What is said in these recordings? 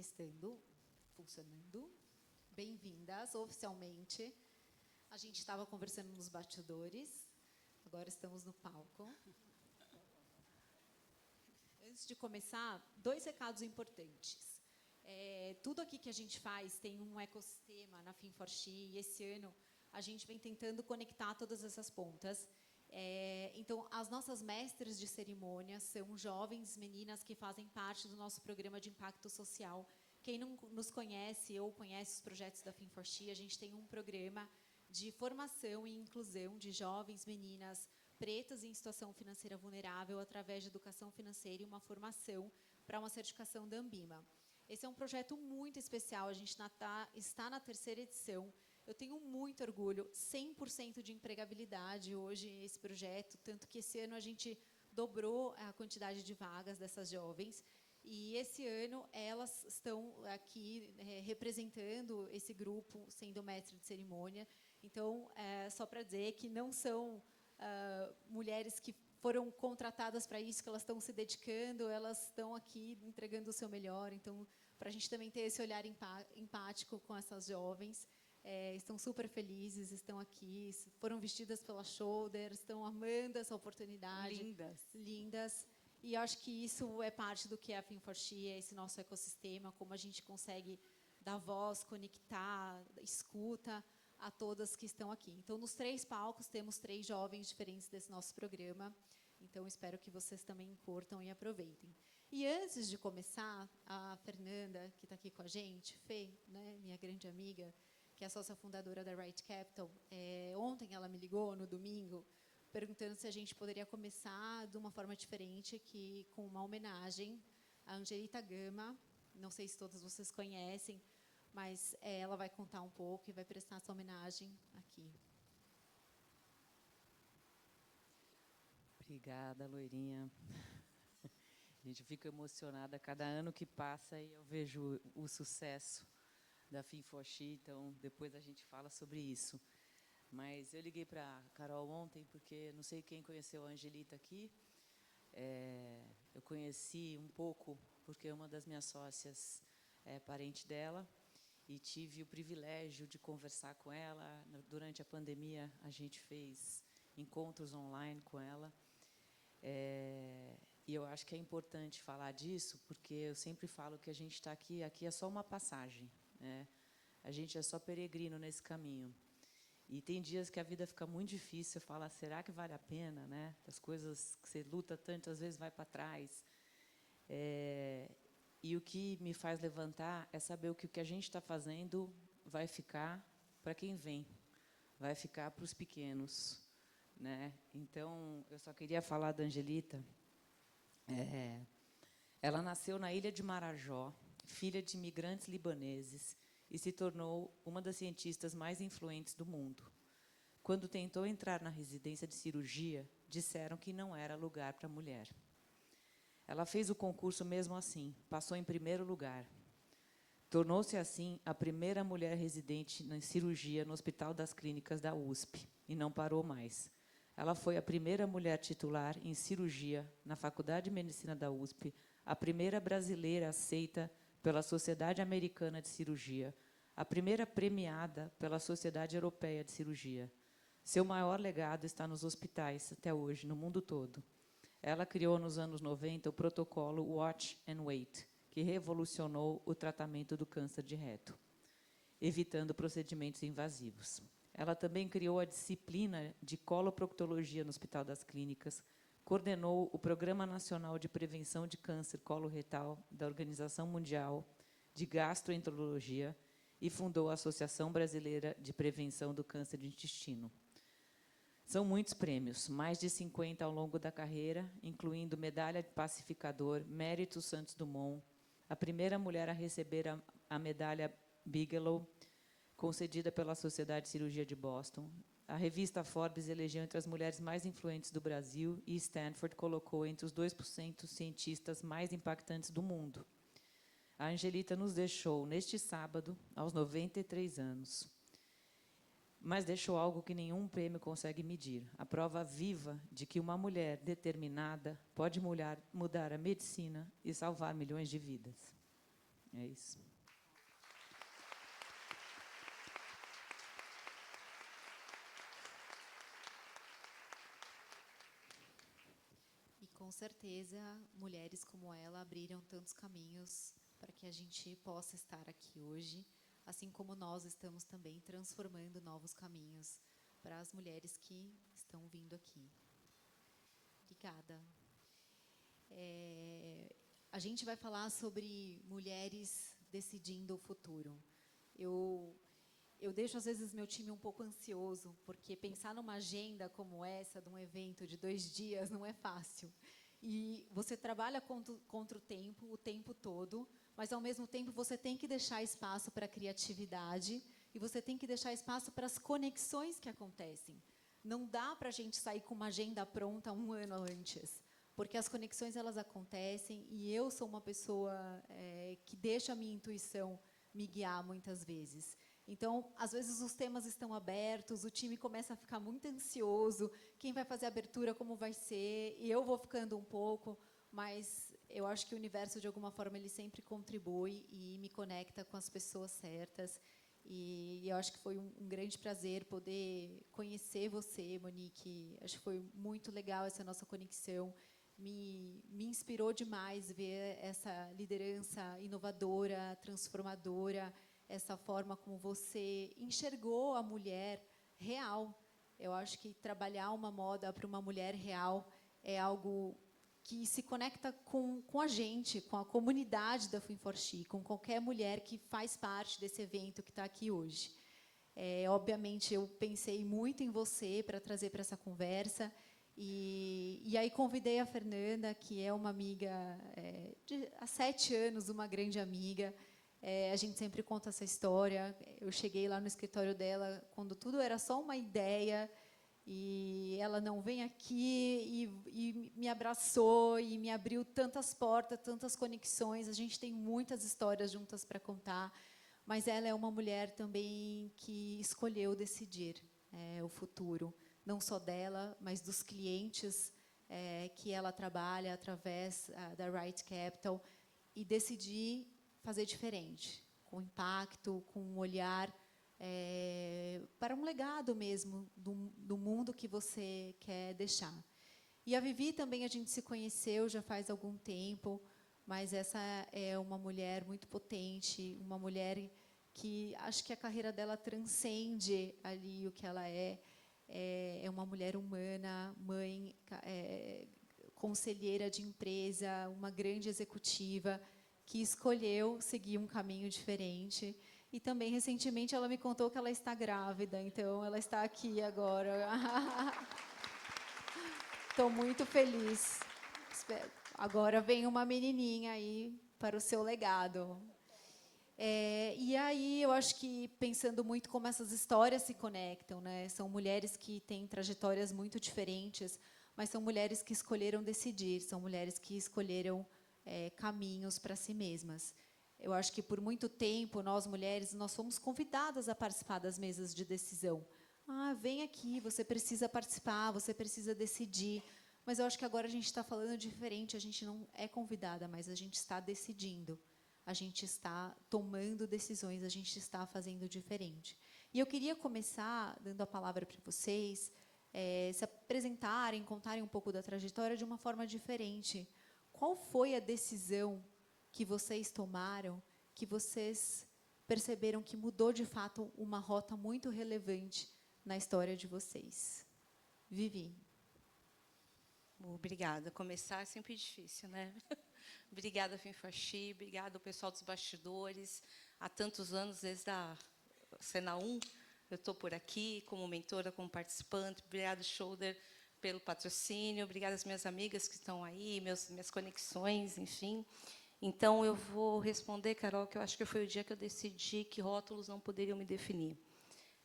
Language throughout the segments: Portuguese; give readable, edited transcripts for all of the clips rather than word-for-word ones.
testando, funcionando. Bem-vindas, oficialmente. A gente estava conversando nos bastidores, agora estamos no palco. Antes de começar, 2 recados importantes. Tudo aqui que a gente faz tem um ecossistema na Fin4She, e esse ano a gente vem tentando conectar todas essas pontas. Então, as nossas mestres de cerimônia são jovens meninas que fazem parte do nosso programa de impacto social. Quem não nos conhece ou conhece os projetos da Fin4She, a gente tem um programa de formação e inclusão de jovens meninas pretas em situação financeira vulnerável através de educação financeira e uma formação para uma certificação da Ambima. Esse é um projeto muito especial, a gente está na 3ª edição. Eu tenho muito orgulho, 100% de empregabilidade hoje esse projeto, tanto que esse ano a gente dobrou a quantidade de vagas dessas jovens. E esse ano elas estão aqui representando esse grupo, sendo mestre de cerimônia. Então, só para dizer que não são mulheres que foram contratadas para isso, que elas estão se dedicando, elas estão aqui entregando o seu melhor. Então, para a gente também ter esse olhar empático com essas jovens. Estão super felizes, estão aqui, foram vestidas pela Shoulder, estão amando essa oportunidade. Lindas. Lindas. E acho que isso é parte do que é a Fin4She, é esse nosso ecossistema, como a gente consegue dar voz, conectar, escuta a todas que estão aqui. Então, nos 3 palcos, temos 3 jovens diferentes desse nosso programa. Então, espero que vocês também curtam e aproveitem. E antes de começar, a Fernanda, que está aqui com a gente, Fê, né, minha grande amiga, que é a sócia fundadora da Right Capital, ontem ela me ligou, no domingo, perguntando se a gente poderia começar de uma forma diferente, com uma homenagem à Angelita Gama. Não sei se todos vocês conhecem, mas ela vai contar um pouco e vai prestar essa homenagem aqui. Obrigada, loirinha. A gente fica emocionada cada ano que passa e eu vejo o sucesso da Fin4She, então depois a gente fala sobre isso. Mas eu liguei para a Carol ontem porque não sei quem conheceu a Angelita aqui. Eu conheci um pouco porque uma das minhas sócias é parente dela e tive o privilégio de conversar com ela. Durante a pandemia, a gente fez encontros online com ela. E eu acho que é importante falar disso, porque eu sempre falo que a gente está aqui é só uma passagem, né? A gente é só peregrino nesse caminho. E tem dias que a vida fica muito difícil, você fala, será que vale a pena, né? As coisas que você luta tanto, às vezes vai para trás. E o que me faz levantar é saber que o que a gente está fazendo vai ficar para quem vem, vai ficar para os pequenos, né? Então, eu só queria falar da Angelita. Ela nasceu na ilha de Marajó, filha de imigrantes libaneses, e se tornou uma das cientistas mais influentes do mundo. Quando tentou entrar na residência de cirurgia, disseram que não era lugar para mulher. Ela fez o concurso mesmo assim, passou em primeiro lugar. Tornou-se, assim, a primeira mulher residente em cirurgia no Hospital das Clínicas da USP, e não parou mais. Ela foi a primeira mulher titular em cirurgia na Faculdade de Medicina da USP, a primeira brasileira aceita pela Sociedade Americana de Cirurgia, a primeira premiada pela Sociedade Europeia de Cirurgia. Seu maior legado está nos hospitais, até hoje, no mundo todo. Ela criou, nos anos 90, o protocolo Watch and Wait, que revolucionou o tratamento do câncer de reto, evitando procedimentos invasivos. Ela também criou a disciplina de coloproctologia no Hospital das Clínicas, coordenou o Programa Nacional de Prevenção de Câncer Coloretal da Organização Mundial de Gastroenterologia e fundou a Associação Brasileira de Prevenção do Câncer de Intestino. São muitos prêmios, mais de 50 ao longo da carreira, incluindo Medalha de Pacificador, Mérito Santos Dumont, a primeira mulher a receber a Medalha Bigelow, concedida pela Sociedade de Cirurgia de Boston. A revista Forbes elegeu entre as mulheres mais influentes do Brasil e Stanford colocou entre os 2% cientistas mais impactantes do mundo. A Angelita nos deixou, neste sábado, aos 93 anos. Mas deixou algo que nenhum prêmio consegue medir, a prova viva de que uma mulher determinada pode mudar a medicina e salvar milhões de vidas. É isso. E com certeza, mulheres como ela abriram tantos caminhos para que a gente possa estar aqui hoje, assim como nós estamos também transformando novos caminhos para as mulheres que estão vindo aqui. Obrigada. A gente vai falar sobre mulheres decidindo o futuro. Eu deixo, às vezes, meu time um pouco ansioso, porque pensar numa agenda como essa, de um evento de 2 dias, não é fácil. E você trabalha contra o tempo todo, mas, ao mesmo tempo, você tem que deixar espaço para a criatividade e você tem que deixar espaço para as conexões que acontecem. Não dá para a gente sair com uma agenda pronta 1 ano antes, porque as conexões elas acontecem e eu sou uma pessoa que deixa a minha intuição me guiar muitas vezes. Então, às vezes os temas estão abertos, o time começa a ficar muito ansioso, quem vai fazer a abertura, como vai ser, e eu vou ficando um pouco, mas eu acho que o universo, de alguma forma, ele sempre contribui e me conecta com as pessoas certas. E eu acho que foi um grande prazer poder conhecer você, Monique. Acho que foi muito legal essa nossa conexão. Me inspirou demais ver essa liderança inovadora, transformadora, essa forma como você enxergou a mulher real. Eu acho que trabalhar uma moda para uma mulher real é algo que se conecta com a gente, com a comunidade da Fin4She, com qualquer mulher que faz parte desse evento que está aqui hoje. Obviamente, eu pensei muito em você para trazer para essa conversa, e aí convidei a Fernanda, que é uma amiga há 7 anos, uma grande amiga. A gente sempre conta essa história. Eu cheguei lá no escritório dela quando tudo era só uma ideia, e ela não vem aqui e me abraçou e me abriu tantas portas, tantas conexões. A gente tem muitas histórias juntas para contar, mas ela é uma mulher também que escolheu decidir o futuro, não só dela, mas dos clientes que ela trabalha através da Right Capital, e decidir fazer diferente, com impacto, com um olhar para um legado mesmo do mundo que você quer deixar. E a Vivi também a gente se conheceu já faz algum tempo, mas essa é uma mulher muito potente, uma mulher que acho que a carreira dela transcende ali o que ela é. É uma mulher humana, mãe, conselheira de empresa, uma grande executiva que escolheu seguir um caminho diferente. E também, recentemente, ela me contou que ela está grávida, então ela está aqui agora. Estou muito feliz. Agora vem uma menininha aí para o seu legado. E aí, eu acho que, pensando muito como essas histórias se conectam, né? São mulheres que têm trajetórias muito diferentes, mas são mulheres que escolheram decidir, são mulheres que escolheram caminhos para si mesmas. Eu acho que, por muito tempo, nós, mulheres, nós fomos convidadas a participar das mesas de decisão. Vem aqui, você precisa participar, você precisa decidir. Mas eu acho que agora a gente está falando diferente, a gente não é convidada, mas a gente está decidindo. A gente está tomando decisões, a gente está fazendo diferente. E eu queria começar dando a palavra para vocês, se apresentarem, contarem um pouco da trajetória de uma forma diferente. Qual foi a decisão que vocês tomaram, que vocês perceberam que mudou, de fato, uma rota muito relevante na história de vocês? Vivi. Obrigada. Começar é sempre difícil, né? Obrigada, Fin4She, obrigada ao pessoal dos bastidores. Há tantos anos, desde a Cena 1, eu estou por aqui como mentora, como participante. Obrigada, Shoulder, pelo patrocínio. Obrigada às minhas amigas que estão aí, minhas conexões, enfim. Então, eu vou responder, Carol, que eu acho que foi o dia que eu decidi que rótulos não poderiam me definir.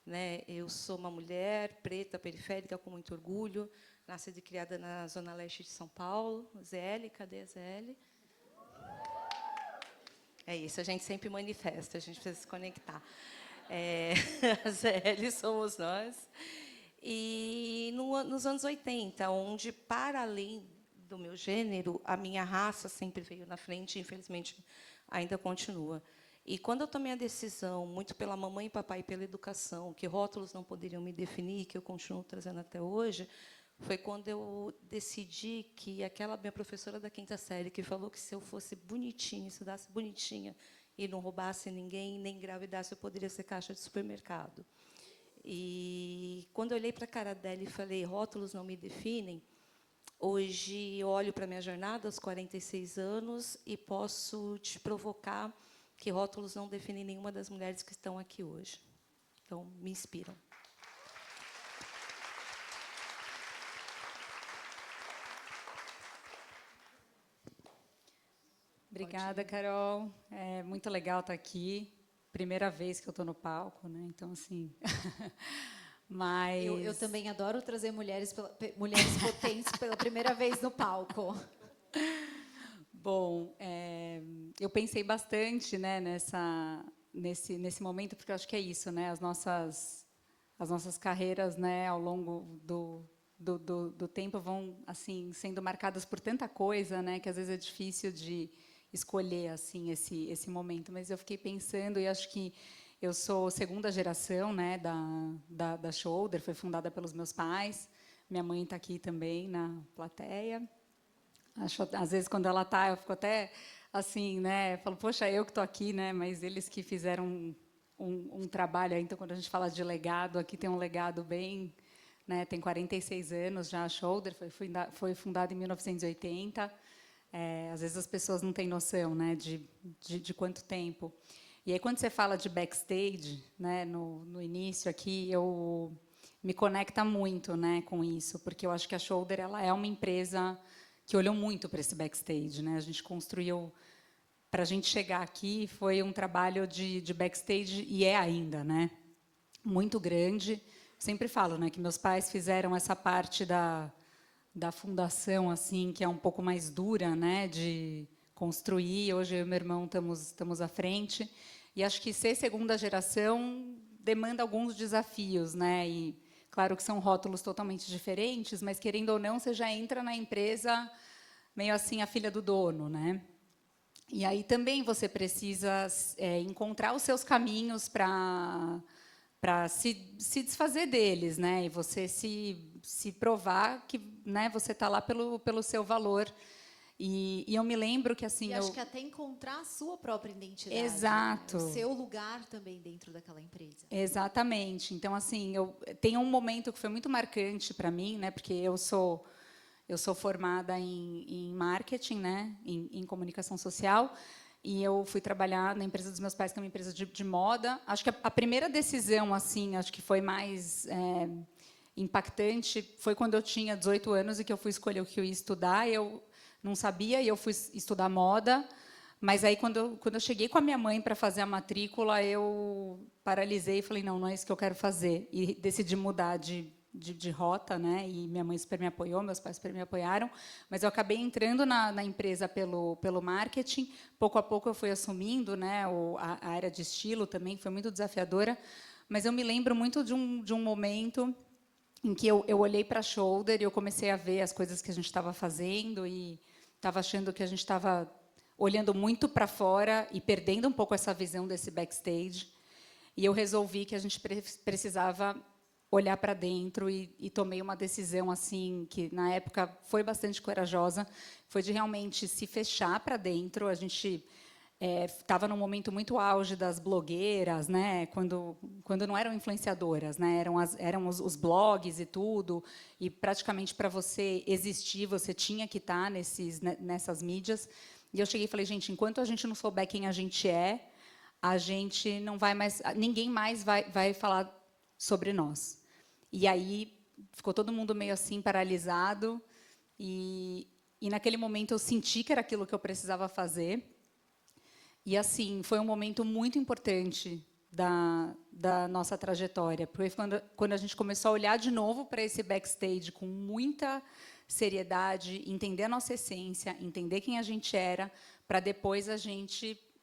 Né? Eu sou uma mulher preta, periférica, com muito orgulho, nascida e criada na Zona Leste de São Paulo. ZL, cadê a ZL? É isso, a gente sempre manifesta, a gente precisa se conectar. A ZL somos nós. E nos anos 80, onde, para além do meu gênero, a minha raça sempre veio na frente. Infelizmente, ainda continua. E quando eu tomei a decisão, muito pela mamãe e papai, pela educação, que rótulos não poderiam me definir, que eu continuo trazendo até hoje, foi quando eu decidi que aquela minha professora da 5ª série, que falou que se eu fosse bonitinha, estudasse bonitinha, e não roubasse ninguém, nem engravidasse, eu poderia ser caixa de supermercado. E quando eu olhei para a cara dela e falei, rótulos não me definem, hoje eu olho para a minha jornada aos 46 anos e posso te provocar que rótulos não definem nenhuma das mulheres que estão aqui hoje. Então, me inspiram. Obrigada, Carol. É muito legal estar aqui. Primeira vez que eu estou no palco, né? Então, assim... Mas... Eu também adoro trazer mulheres potentes pela primeira vez no palco. Bom, eu pensei bastante, né, nesse momento, porque eu acho que é isso, né? As nossas carreiras, né, ao longo do tempo vão assim sendo marcadas por tanta coisa, né, que às vezes é difícil de escolher assim esse momento. Mas eu fiquei pensando e acho que eu sou 2ª geração, né, da Shoulder, foi fundada pelos meus pais. Minha mãe está aqui também na plateia. Acho, às vezes, quando ela está, eu fico até assim, né? Falo, poxa, eu que estou aqui, né? Mas eles que fizeram um trabalho. Então, quando a gente fala de legado, aqui tem um legado bem, né? Tem 46 anos já. A Shoulder foi fundada em 1980. Às vezes as pessoas não têm noção, né? De quanto tempo. E aí, quando você fala de backstage, né? No início aqui, me conecta muito, né? Com isso, porque eu acho que a Shoulder ela é uma empresa que olhou muito para esse backstage, né? A gente construiu, para a gente chegar aqui, foi um trabalho de backstage, e é ainda, né? Muito grande. Sempre falo, né, que meus pais fizeram essa parte da fundação, assim, que é um pouco mais dura, né, de construir. Hoje eu e meu irmão estamos à frente. E acho que ser 2ª geração demanda alguns desafios, né? E claro que são rótulos totalmente diferentes, mas, querendo ou não, você já entra na empresa meio assim, a filha do dono, né? E aí também você precisa encontrar os seus caminhos para se desfazer deles, né? E você se provar que, né, você está lá pelo seu valor. E eu me lembro que assim... E acho que até encontrar a sua própria identidade. Exato. Né? O seu lugar também dentro daquela empresa. Exatamente. Então, assim, tem um momento que foi muito marcante para mim, né? Porque eu sou formada em marketing, né? Em comunicação social. E eu fui trabalhar na empresa dos meus pais, que é uma empresa de moda. Acho que a primeira decisão, assim, acho que foi mais... impactante foi quando eu tinha 18 anos e que eu fui escolher o que eu ia estudar. Eu não sabia e eu fui estudar moda. Mas aí, quando eu cheguei com a minha mãe para fazer a matrícula, eu paralisei e falei, não é isso que eu quero fazer. E decidi mudar de rota, né? E minha mãe super me apoiou, meus pais super me apoiaram. Mas eu acabei entrando na empresa pelo marketing. Pouco a pouco eu fui assumindo, né, a área de estilo também, que foi muito desafiadora. Mas eu me lembro muito de um momento em que eu olhei para a Shoulder e eu comecei a ver as coisas que a gente estava fazendo e estava achando que a gente estava olhando muito para fora e perdendo um pouco essa visão desse backstage. E eu resolvi que a gente precisava olhar para dentro e tomei uma decisão assim que na época foi bastante corajosa, foi de realmente se fechar para dentro. A gente estava num momento muito auge das blogueiras, né? Quando não eram influenciadoras, né? Eram os blogs e tudo, e praticamente para você existir você tinha que estar nessas mídias. E eu cheguei e falei, gente, enquanto a gente não souber quem a gente é, a gente não vai mais, ninguém mais vai falar sobre nós. E aí ficou todo mundo meio assim paralisado e naquele momento eu senti que era aquilo que eu precisava fazer. E assim foi um momento muito importante da nossa trajetória, porque quando a gente começou a olhar de novo para esse backstage com muita seriedade, entender a nossa essência, entender quem a gente era, para depois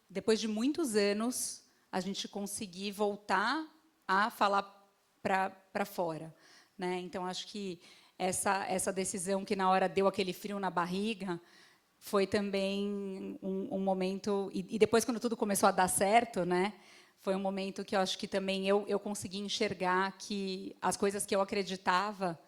depois de muitos anos, a gente conseguir voltar a falar para fora, né? Então acho que essa decisão que na hora deu aquele frio na barriga foi também um momento... E depois, quando tudo começou a dar certo, né, foi um momento que eu acho que também eu consegui enxergar que as coisas que eu acreditava,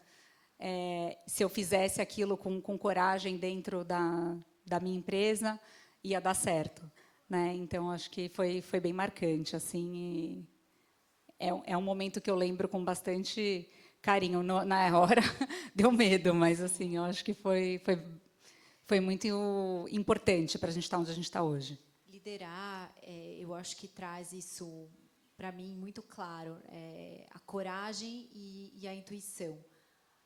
se eu fizesse aquilo com coragem dentro da minha empresa, ia dar certo, né? Então, acho que foi bem marcante, assim. E é um momento que eu lembro com bastante carinho. Na hora deu medo, mas assim, eu acho que foi muito importante para a gente estar onde a gente está hoje. Liderar, eu acho que traz isso para mim muito claro, a coragem e a intuição,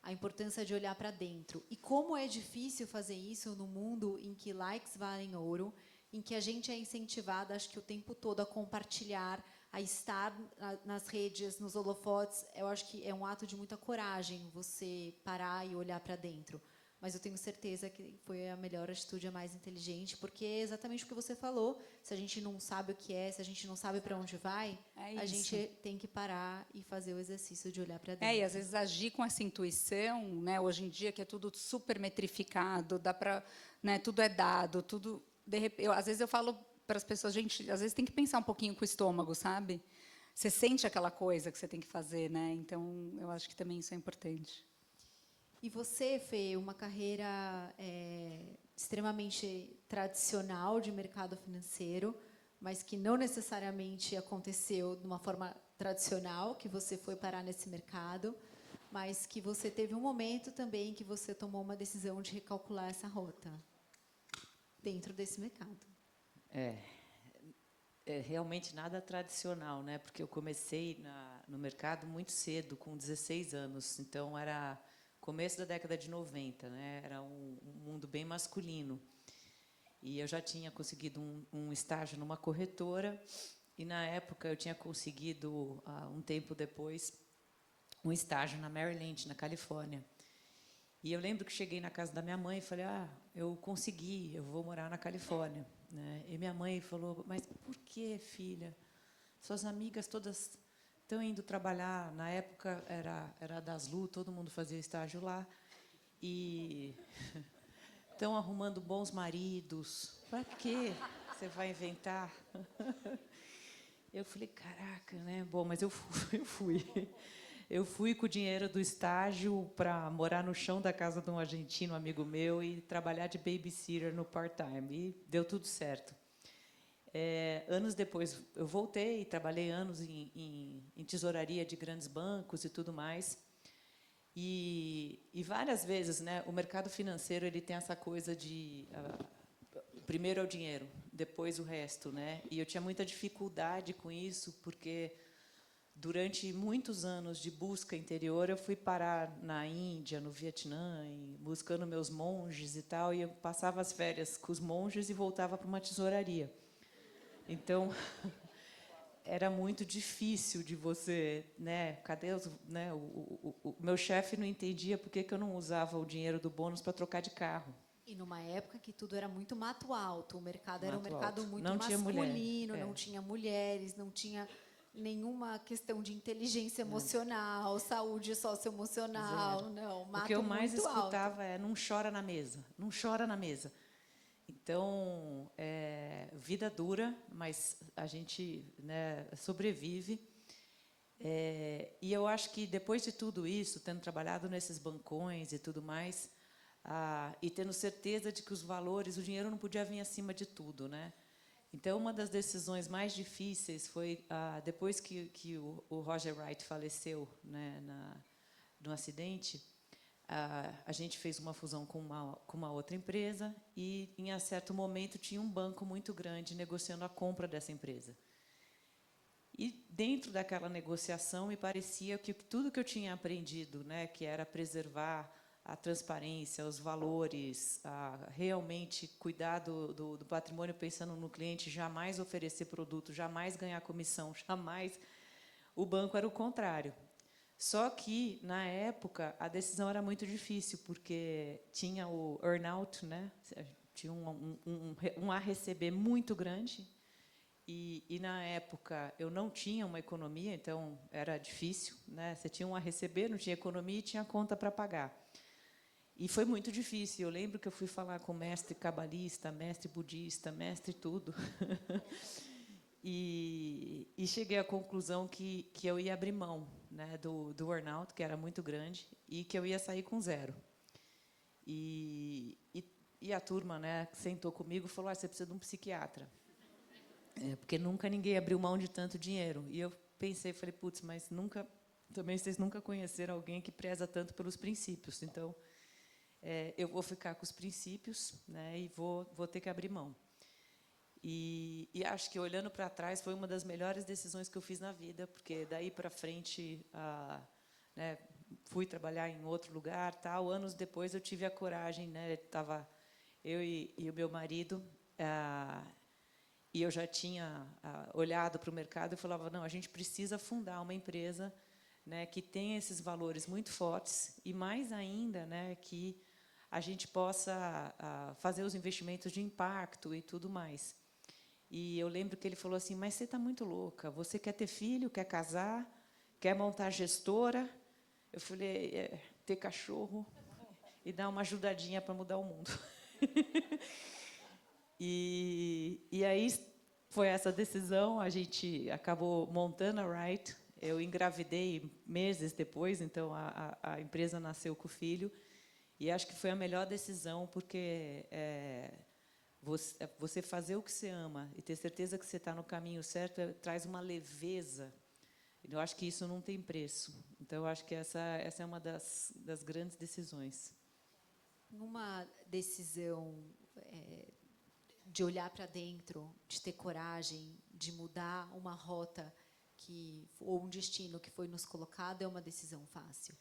a importância de olhar para dentro. E como é difícil fazer isso no mundo em que likes valem ouro, em que a gente é incentivada, acho que o tempo todo, a compartilhar, a estar nas redes, nos holofotes. Eu acho que é um ato de muita coragem você parar e olhar para dentro. Mas eu tenho certeza que foi a melhor atitude, a mais inteligente, porque é exatamente o que você falou. Se a gente não sabe o que é, se a gente não sabe para onde vai, a gente tem que parar e fazer o exercício de olhar para dentro. E às vezes agir com essa intuição, né? Hoje em dia que é tudo super metrificado, dá para, né? Tudo é dado, tudo. Às vezes eu falo para as pessoas, gente, às vezes tem que pensar um pouquinho com o estômago, sabe? Você sente aquela coisa que você tem que fazer, né? Então eu acho que também isso é importante. E você, Fê, uma carreira extremamente tradicional de mercado financeiro, mas que não necessariamente aconteceu de uma forma tradicional, que você foi parar nesse mercado, mas que você teve um momento também que você tomou uma decisão de recalcular essa rota dentro desse mercado. Realmente nada tradicional, né? Porque eu comecei no mercado muito cedo, com 16 anos. Então, era começo da década de 90, né? Era um mundo bem masculino. E eu já tinha conseguido um estágio numa corretora, e, na época, eu tinha conseguido, um tempo depois, um estágio na Merrill Lynch, na Califórnia. E eu lembro que cheguei na casa da minha mãe e falei, eu consegui, eu vou morar na Califórnia, né? E minha mãe falou, mas por que, filha? Suas amigas todas estão indo trabalhar. Na época, era das Lu, todo mundo fazia estágio lá. E estão arrumando bons maridos. Para quê você vai inventar? Eu falei, caraca, né? Bom, mas eu fui. Eu fui com o dinheiro do estágio para morar no chão da casa de um argentino amigo meu e trabalhar de babysitter no part-time. E deu tudo certo. Anos depois, eu voltei, trabalhei anos em tesouraria de grandes bancos e tudo mais. E várias vezes, né, o mercado financeiro ele tem essa coisa de primeiro é o dinheiro, depois o resto, né? E eu tinha muita dificuldade com isso, porque durante muitos anos de busca interior, eu fui parar na Índia, no Vietnã, buscando meus monges e tal, e eu passava as férias com os monges e voltava para uma tesouraria. Então, era muito difícil de você, né? Cadê os, né? O meu chefe não entendia por que eu não usava o dinheiro do bônus para trocar de carro. E numa época que tudo era muito mato alto, o mercado era um Mato mercado alto. muito Não tinha masculino, mulher. não tinha mulheres, não tinha nenhuma questão de inteligência emocional, saúde socioemocional, não, O que eu mato mais muito alto. escutava é não chora na mesa, não chora na mesa. Então, vida dura, mas a gente, né, sobrevive. E eu acho que, depois de tudo isso, tendo trabalhado nesses bancões e tudo mais, e tendo certeza de que os valores, o dinheiro não podia vir acima de tudo, né? Então, uma das decisões mais difíceis foi, depois que o Roger Wright faleceu, né, no acidente, a gente fez uma fusão com uma outra empresa e, em certo momento, tinha um banco muito grande negociando a compra dessa empresa. E, dentro daquela negociação, me parecia que tudo que eu tinha aprendido, né, que era preservar a transparência, os valores, realmente cuidar do patrimônio pensando no cliente, jamais oferecer produto, jamais ganhar comissão, jamais. O banco era o contrário. Só que, na época, a decisão era muito difícil, porque tinha o earn-out, né? Tinha um a receber muito grande, e, na época, eu não tinha uma economia, então era difícil, né? Você tinha um a receber, não tinha economia e tinha conta para pagar. E foi muito difícil. Eu lembro que eu fui falar com mestre cabalista, mestre budista, mestre tudo. E cheguei à conclusão que eu ia abrir mão, né, do burnout, que era muito grande, e que eu ia sair com 0. E a turma, né, que sentou comigo falou: você precisa de um psiquiatra. Porque nunca ninguém abriu mão de tanto dinheiro. E eu pensei, falei, putz, mas também vocês nunca conheceram alguém que preza tanto pelos princípios. Então, eu vou ficar com os princípios, né, e vou ter que abrir mão. E acho que, olhando para trás, foi uma das melhores decisões que eu fiz na vida, porque daí para frente, né, fui trabalhar em outro lugar, tal. Anos depois eu tive a coragem, né, estava eu e o meu marido, e eu já tinha olhado para o mercado e falava: não, a gente precisa fundar uma empresa, né, que tenha esses valores muito fortes, e mais ainda, né, que a gente possa fazer os investimentos de impacto e tudo mais. E eu lembro que ele falou assim: mas você está muito louca, você quer ter filho, quer casar, quer montar gestora? Eu falei: ter cachorro e dar uma ajudadinha para mudar o mundo. E aí foi essa decisão, a gente acabou montando a Right. Eu engravidei meses depois, então a empresa nasceu com o filho, e acho que foi a melhor decisão, porque você fazer o que você ama e ter certeza que você está no caminho certo traz uma leveza. Eu acho que isso não tem preço. Então, eu acho que essa é uma das grandes decisões. Uma decisão de olhar para dentro, de ter coragem, de mudar uma rota ou um destino que foi nos colocado, é uma decisão fácil.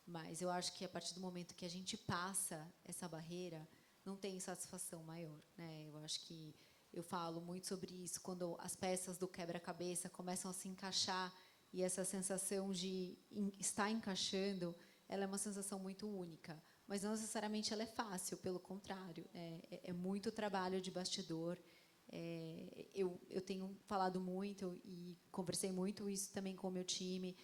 Mas eu acho que, a partir do momento que a gente passa essa barreira, não tem satisfação maior, né? Eu acho que eu falo muito sobre isso, quando as peças do quebra-cabeça começam a se encaixar, e essa sensação de estar encaixando, ela é uma sensação muito única. Mas não necessariamente ela é fácil, pelo contrário. É muito trabalho de bastidor. Eu tenho falado muito e conversei muito isso também com o meu time.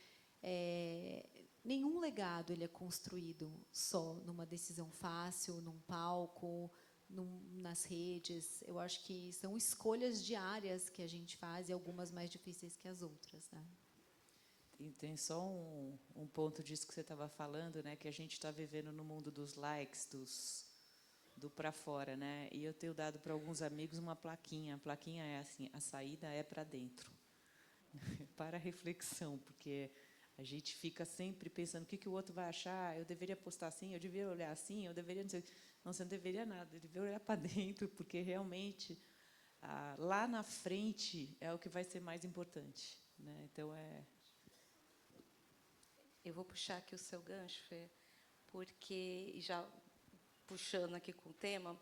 Nenhum legado ele é construído só numa decisão fácil, num palco, nas redes. Eu acho que são escolhas diárias que a gente faz, e algumas mais difíceis que as outras, né? E tem só um ponto disso que você estava falando, né, que a gente está vivendo no mundo dos likes, do para fora, né? E eu tenho dado para alguns amigos uma plaquinha. A plaquinha é assim: a saída é para dentro. Para reflexão, porque a gente fica sempre pensando: o que o outro vai achar? Eu deveria postar assim, eu deveria olhar assim, eu deveria... Não, você não deveria nada, eu deveria olhar para dentro, porque realmente lá na frente é o que vai ser mais importante, né? Então, Eu vou puxar aqui o seu gancho, Fê, porque, já puxando aqui com o tema,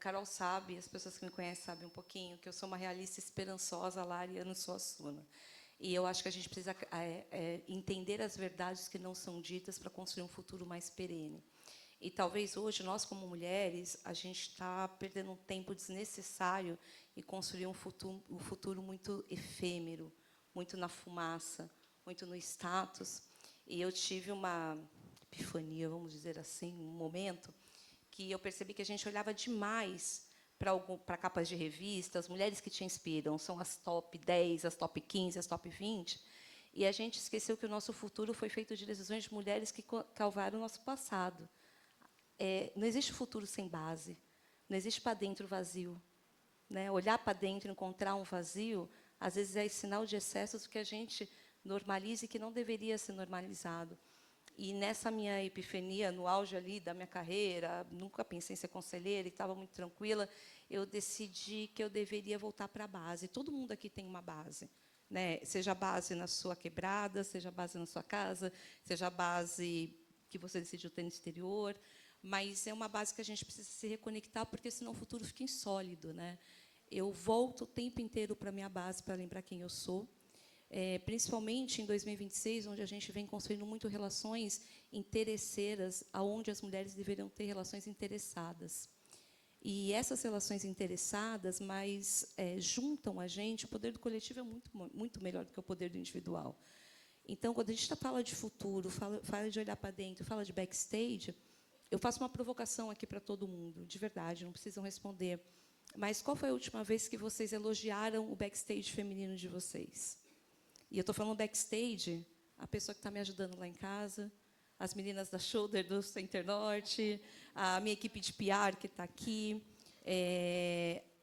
Carol sabe, as pessoas que me conhecem sabem um pouquinho, que eu sou uma realista esperançosa, Ariana Suassuna. E eu acho que a gente precisa entender as verdades que não são ditas para construir um futuro mais perene. E talvez hoje, nós como mulheres, a gente está perdendo um tempo desnecessário e construir um futuro muito efêmero, muito na fumaça, muito no status. E eu tive uma epifania, vamos dizer assim, um momento que eu percebi que a gente olhava demais para capas de revista, as mulheres que te inspiram são as top 10, as top 15, as top 20, e a gente esqueceu que o nosso futuro foi feito de decisões de mulheres que cavaram o nosso passado. Não existe futuro sem base, não existe para dentro vazio, né? Olhar para dentro e encontrar um vazio, às vezes é sinal de excessos que a gente normaliza e que não deveria ser normalizado. E nessa minha epifania, no auge ali da minha carreira, nunca pensei em ser conselheira e estava muito tranquila, eu decidi que eu deveria voltar para a base. Todo mundo aqui tem uma base, né? Seja a base na sua quebrada, seja a base na sua casa, seja a base que você decidiu ter no exterior, mas é uma base que a gente precisa se reconectar, porque senão o futuro fica insólido, né? Eu volto o tempo inteiro para a minha base para lembrar quem eu sou. Principalmente em 2026, onde a gente vem construindo muito relações interesseiras, aonde as mulheres deveriam ter relações interessadas. E essas relações interessadas, juntam a gente. O poder do coletivo é muito melhor do que o poder do individual. Então, quando a gente fala de futuro, fala de olhar para dentro, fala de backstage, Eu faço uma provocação aqui para todo mundo, de verdade, não precisam responder. Mas qual foi a última vez que vocês elogiaram o backstage feminino de vocês? E eu estou falando backstage, a pessoa que está me ajudando lá em casa, as meninas da Shoulder do Center Norte, a minha equipe de PR que está aqui,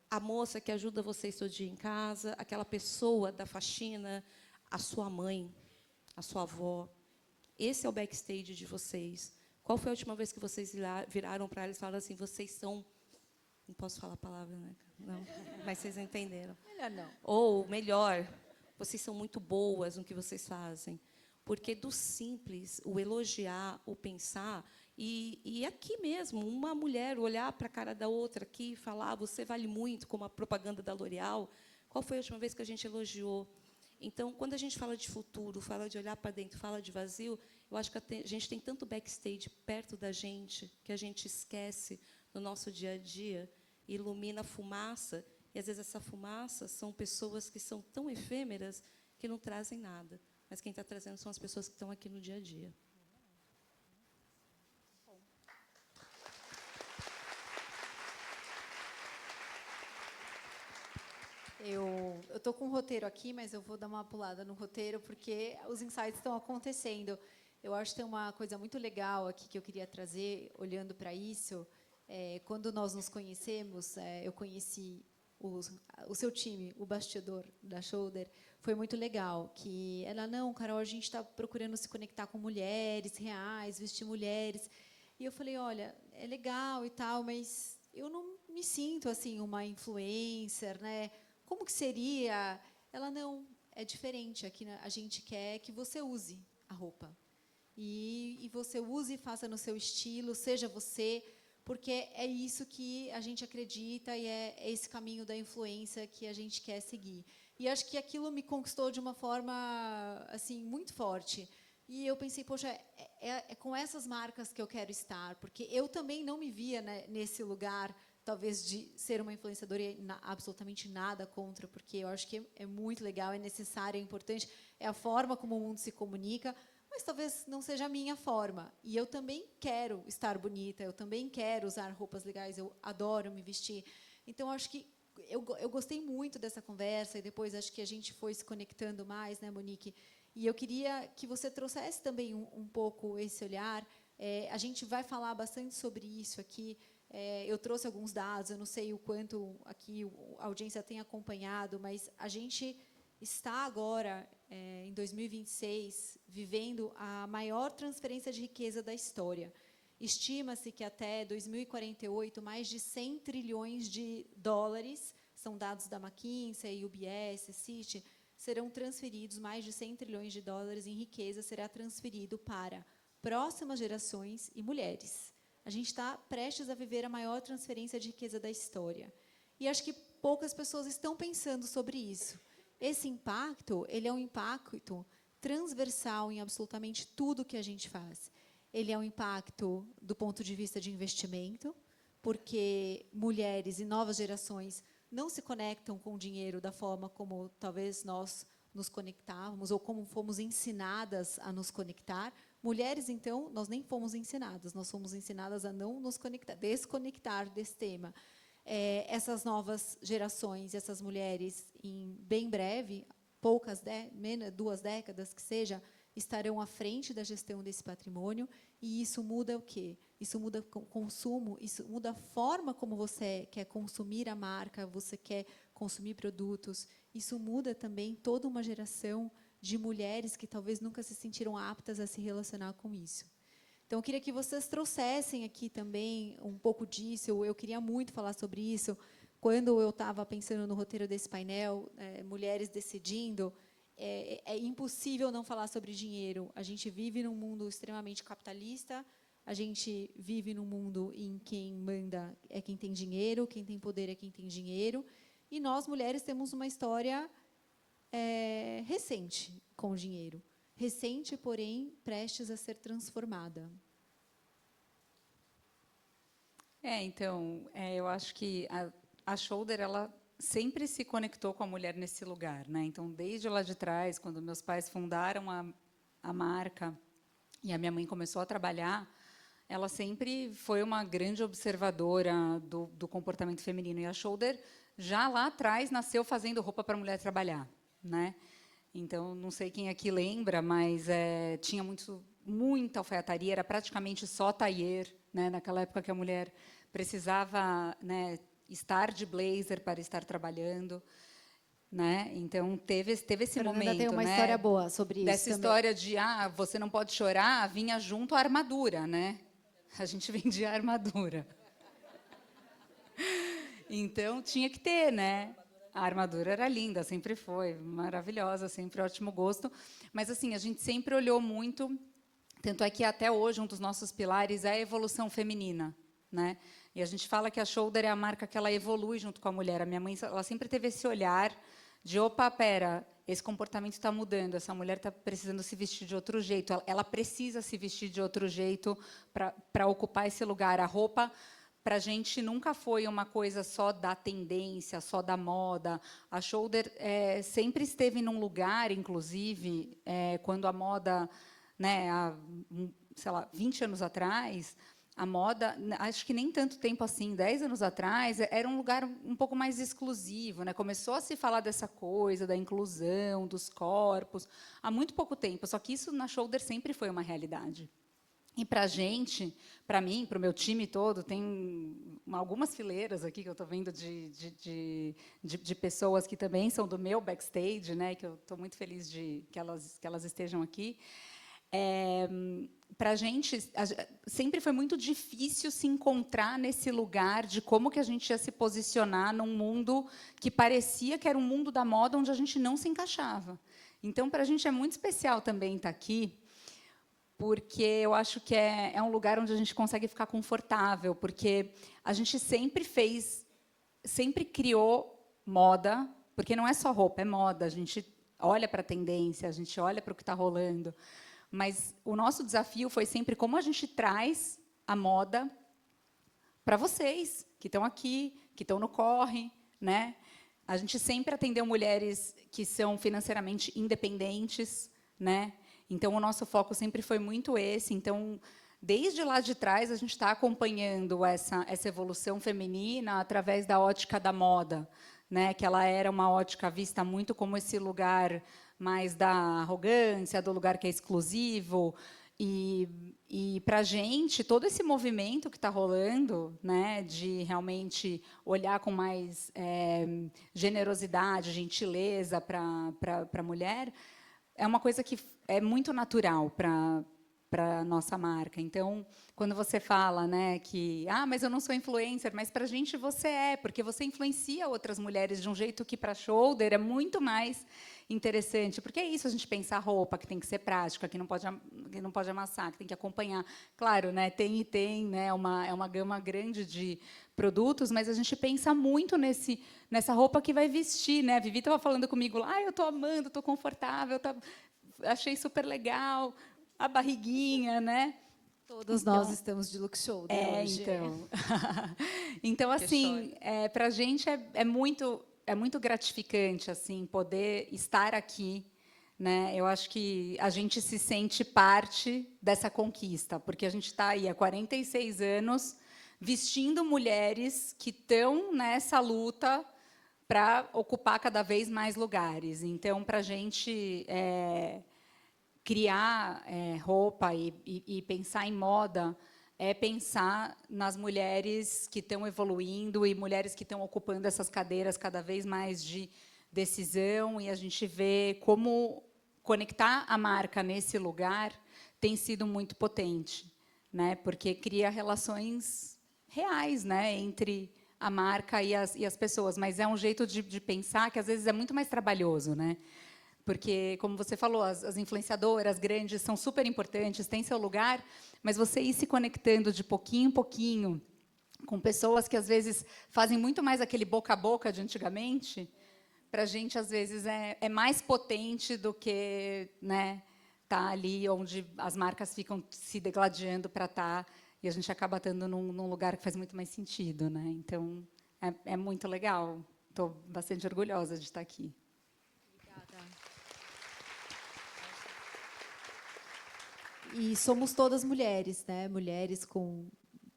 a moça que ajuda vocês todo dia em casa, aquela pessoa da faxina, a sua mãe, a sua avó. Esse é o backstage de vocês. Qual foi a última vez que vocês viraram para eles e falaram assim, vocês são... Não posso falar a palavra, né? Não, mas vocês entenderam. Melhor não. Ou, melhor, vocês são muito boas no que vocês fazem. Porque do simples, o elogiar, o pensar, e aqui mesmo, uma mulher olhar para a cara da outra aqui e falar, você vale muito, como a propaganda da L'Oréal, qual foi a última vez que a gente elogiou? Então, quando a gente fala de futuro, fala de olhar para dentro, fala de vazio, eu acho que a gente tem tanto backstage perto da gente, que a gente esquece no nosso dia a dia, ilumina a fumaça, e, às vezes, essa fumaça são pessoas que são tão efêmeras que não trazem nada. Mas quem está trazendo são as pessoas que estão aqui no dia a dia. Eu estou com um roteiro aqui, mas eu vou dar uma pulada no roteiro, porque os insights estão acontecendo. Eu acho que tem uma coisa muito legal aqui que eu queria trazer, olhando para isso. Quando nós nos conhecemos, eu conheci o seu time, o bastidor da Shoulder, foi muito legal. Que ela, não, Carol, a gente está procurando se conectar com mulheres reais, vestir mulheres. E eu falei, olha, é legal e tal, mas eu não me sinto assim uma influencer, né? Como que seria? Ela, não, é diferente. Aqui a gente quer que você use a roupa. E você use e faça no seu estilo, seja você, porque é isso que a gente acredita e é esse caminho da influência que a gente quer seguir. E acho que aquilo me conquistou de uma forma assim muito forte. E eu pensei, poxa, é com essas marcas que eu quero estar, porque eu também não me via, né, nesse lugar, talvez, de ser uma influenciadora, e absolutamente nada contra, porque eu acho que é muito legal, é necessário, é importante, é a forma como o mundo se comunica, mas talvez não seja a minha forma. E eu também quero estar bonita, eu também quero usar roupas legais, eu adoro me vestir. Então, acho que eu gostei muito dessa conversa, e depois acho que a gente foi se conectando mais, né, Monique? E eu queria que você trouxesse também um pouco esse olhar. A gente vai falar bastante sobre isso aqui. Eu trouxe alguns dados, eu não sei o quanto aqui a audiência tem acompanhado, mas a gente está agora, em 2026, vivendo a maior transferência de riqueza da história. Estima-se que até 2048, mais de 100 trilhões de dólares, são dados da McKinsey, UBS, Citi, serão transferidos, mais de 100 trilhões de dólares em riqueza será transferido para próximas gerações e mulheres. A gente está prestes a viver a maior transferência de riqueza da história. E acho que poucas pessoas estão pensando sobre isso. Esse impacto, ele é um impacto transversal em absolutamente tudo que a gente faz. Ele é um impacto do ponto de vista de investimento, porque mulheres e novas gerações não se conectam com o dinheiro da forma como talvez nós nos conectávamos, ou como fomos ensinadas a nos conectar. Mulheres, então, nós nem fomos ensinadas, nós fomos ensinadas a não nos conectar, desconectar desse tema. Essas novas gerações, essas mulheres, em bem breve, menos 2 décadas que seja, estarão à frente da gestão desse patrimônio, e isso muda o quê? Isso muda o consumo, isso muda a forma como você quer consumir a marca, você quer consumir produtos. Isso muda também toda uma geração de mulheres que talvez nunca se sentiram aptas a se relacionar com isso. Então, eu queria que vocês trouxessem aqui também um pouco disso. Eu queria muito falar sobre isso. Quando eu estava pensando no roteiro desse painel, Mulheres Decidindo, é impossível não falar sobre dinheiro. A gente vive num mundo extremamente capitalista, a gente vive num mundo em quem manda é quem tem dinheiro, quem tem poder é quem tem dinheiro, e nós, mulheres, temos uma história recente com o dinheiro. Recente, porém, prestes a ser transformada. Então, eu acho que a Shoulder, ela sempre se conectou com a mulher nesse lugar, né? Então, desde lá de trás, quando meus pais fundaram a marca e a minha mãe começou a trabalhar, ela sempre foi uma grande observadora do comportamento feminino. E a Shoulder, já lá atrás, nasceu fazendo roupa para a mulher trabalhar, né? Então, não sei quem aqui lembra, mas tinha muita alfaiataria, era praticamente só tailleur, né? Naquela época que a mulher precisava, né, estar de blazer para estar trabalhando, né? Então teve esse Fernanda momento, tem uma né, história boa sobre isso dessa também. história de você não pode chorar, vinha junto a armadura, né? A gente vendia a armadura. Então tinha que ter, né? A armadura era linda, sempre foi maravilhosa, sempre ótimo gosto. Mas assim, a gente sempre olhou muito, tanto é que até hoje um dos nossos pilares é a evolução feminina, né? E a gente fala que a Shoulder é a marca que ela evolui junto com a mulher. A minha mãe, ela sempre teve esse olhar de, opa, pera, esse comportamento está mudando, essa mulher está precisando se vestir de outro jeito, ela precisa se vestir de outro jeito para ocupar esse lugar. A roupa, para a gente, nunca foi uma coisa só da tendência, só da moda. A Shoulder sempre esteve num lugar, inclusive, quando a moda, né, há, sei lá, 20 anos atrás, a moda, acho que nem tanto tempo assim, 10 anos atrás, era um lugar um pouco mais exclusivo, né? Começou a se falar dessa coisa, da inclusão, dos corpos, há muito pouco tempo. Só que isso na Shoulder sempre foi uma realidade. E para a gente, para mim, para o meu time todo, tem algumas fileiras aqui que eu estou vendo de pessoas que também são do meu backstage, né? Que eu estou muito feliz que elas estejam aqui. Para a gente, sempre foi muito difícil se encontrar nesse lugar de como que a gente ia se posicionar num mundo que parecia que era um mundo da moda onde a gente não se encaixava. Então, para a gente é muito especial também estar aqui, porque eu acho que é um lugar onde a gente consegue ficar confortável, porque a gente sempre criou moda, porque não é só roupa, é moda. A gente olha para a tendência, a gente olha para o que está rolando. Mas o nosso desafio foi sempre como a gente traz a moda para vocês, que estão aqui, que estão no corre, né? A gente sempre atendeu mulheres que são financeiramente independentes, né? Então, o nosso foco sempre foi muito esse. Então, desde lá de trás, a gente está acompanhando essa evolução feminina através da ótica da moda, né? Que ela era uma ótica vista muito como esse lugar mais da arrogância, do lugar que é exclusivo. E para a gente, todo esse movimento que está rolando, né, de realmente olhar com mais generosidade, gentileza para a mulher, é uma coisa que é muito natural para a nossa marca. Então, quando você fala, né, que mas eu não sou influencer, mas para a gente você porque você influencia outras mulheres de um jeito que para a Shoulder é muito mais interessante, porque é isso, a gente pensa a roupa que tem que ser prática, que não pode amassar, que tem que acompanhar. Claro, né, tem, né, é uma gama grande de produtos, mas a gente pensa muito nessa roupa que vai vestir, né? A Vivi estava falando comigo lá, eu estou amando, estou confortável, achei super legal, a barriguinha, né? Todas nós estamos de look shoulder hoje. Então. Então, assim, para a gente é muito gratificante assim poder estar aqui, né? Eu acho que a gente se sente parte dessa conquista, porque a gente está aí há 46 anos vestindo mulheres que estão nessa luta para ocupar cada vez mais lugares. Então, para a gente criar roupa e pensar em moda é pensar nas mulheres que estão evoluindo e mulheres que estão ocupando essas cadeiras cada vez mais de decisão, e a gente vê como conectar a marca nesse lugar tem sido muito potente, né? Porque cria relações reais, né, entre a marca e as pessoas, mas é um jeito de pensar que às vezes é muito mais trabalhoso, né? Porque, como você falou, as influenciadoras grandes são super importantes, têm seu lugar, mas você ir se conectando de pouquinho em pouquinho com pessoas que, às vezes, fazem muito mais aquele boca a boca de antigamente, para a gente, às vezes, é mais potente do que, né, tá ali onde as marcas ficam se degladiando para estar, e a gente acaba estando num lugar que faz muito mais sentido, né? Então, é muito legal. Estou bastante orgulhosa de estar aqui. E somos todas mulheres, né? Mulheres com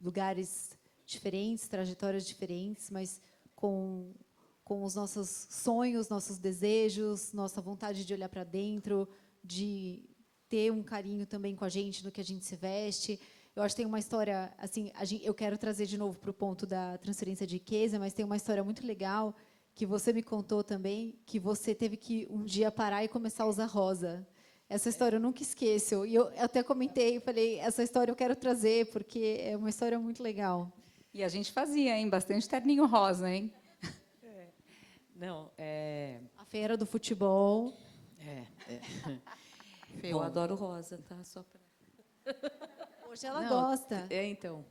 lugares diferentes, trajetórias diferentes, mas com os nossos sonhos, nossos desejos, nossa vontade de olhar para dentro, de ter um carinho também com a gente no que a gente se veste. Eu acho que tem uma história, assim, eu quero trazer de novo para o ponto da transferência de riqueza, mas tem uma história muito legal que você me contou também, que você teve que um dia parar e começar a usar rosa. Essa história eu nunca esqueço. E eu até comentei, falei, essa história eu quero trazer, porque é uma história muito legal. E a gente fazia, hein? Bastante terninho rosa, hein? Não, A feira do futebol. Fê, eu Bom. adoro rosa, tá? Só pra... Hoje ela Não, gosta. Então,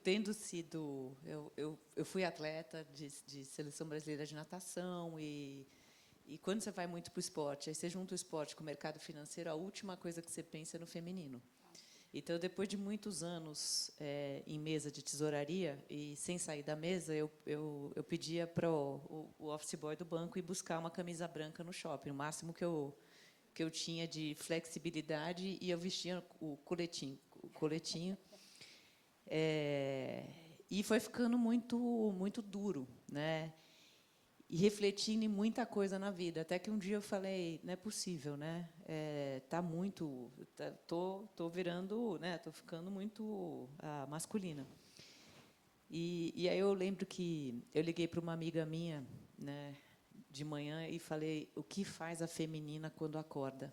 tendo sido... Eu fui atleta de seleção brasileira de natação e quando você vai muito para o esporte, aí você junta o esporte com o mercado financeiro, a última coisa que você pensa é no feminino. Então, depois de muitos anos em mesa de tesouraria e sem sair da mesa, eu pedia para o office boy do banco ir buscar uma camisa branca no shopping, o máximo que eu tinha de flexibilidade, e eu vestia o coletinho. E foi ficando muito duro, né? E refletindo em muita coisa na vida, até que um dia eu falei, não é possível, né? Tô virando, né? Tô ficando muito masculina. E aí eu lembro que eu liguei para uma amiga minha, né, de manhã, e falei, o que faz a feminina quando acorda?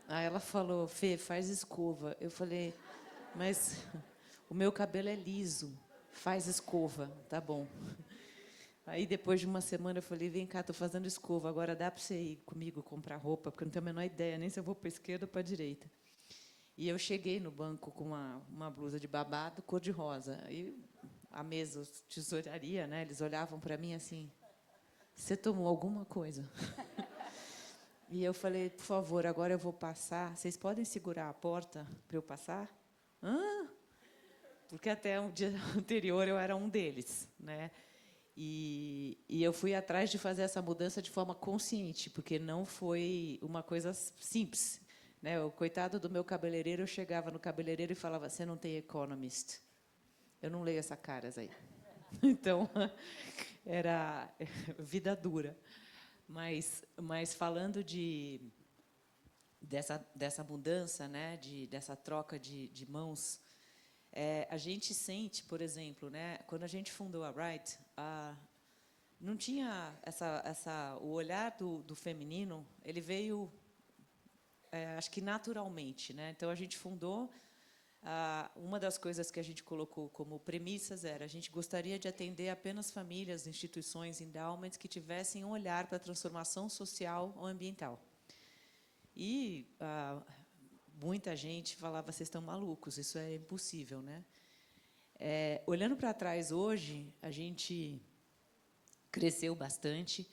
Aí ela falou, Fê, faz escova. Eu falei, mas o meu cabelo é liso, faz escova, tá bom. Aí, depois de uma semana, eu falei, vem cá, estou fazendo escova, agora dá para você ir comigo comprar roupa, porque eu não tenho a menor ideia nem se eu vou para a esquerda ou para a direita. E eu cheguei no banco com uma blusa de babado, cor-de-rosa. E a mesa, tesouraria, né, eles olhavam para mim assim, você tomou alguma coisa? E eu falei, por favor, agora eu vou passar, vocês podem segurar a porta para eu passar? Hã? Porque até o dia anterior eu era um deles, né? E eu fui atrás de fazer essa mudança de forma consciente, porque não foi uma coisa simples, né? O coitado do meu cabeleireiro, eu chegava no cabeleireiro e falava, você não tem Economist. Eu não leio essa caras aí. Então, era vida dura. Mas falando dessa mudança, né? Dessa troca de mãos, a gente sente, por exemplo, né, quando a gente fundou a Wright, não tinha o olhar do feminino, ele veio, acho que naturalmente, né? Então a gente fundou, uma das coisas que a gente colocou como premissas era a gente gostaria de atender apenas famílias, instituições, endowments que tivessem um olhar para a transformação social ou ambiental. E muita gente falava, vocês estão malucos, isso é impossível, né? Olhando para trás hoje, a gente cresceu bastante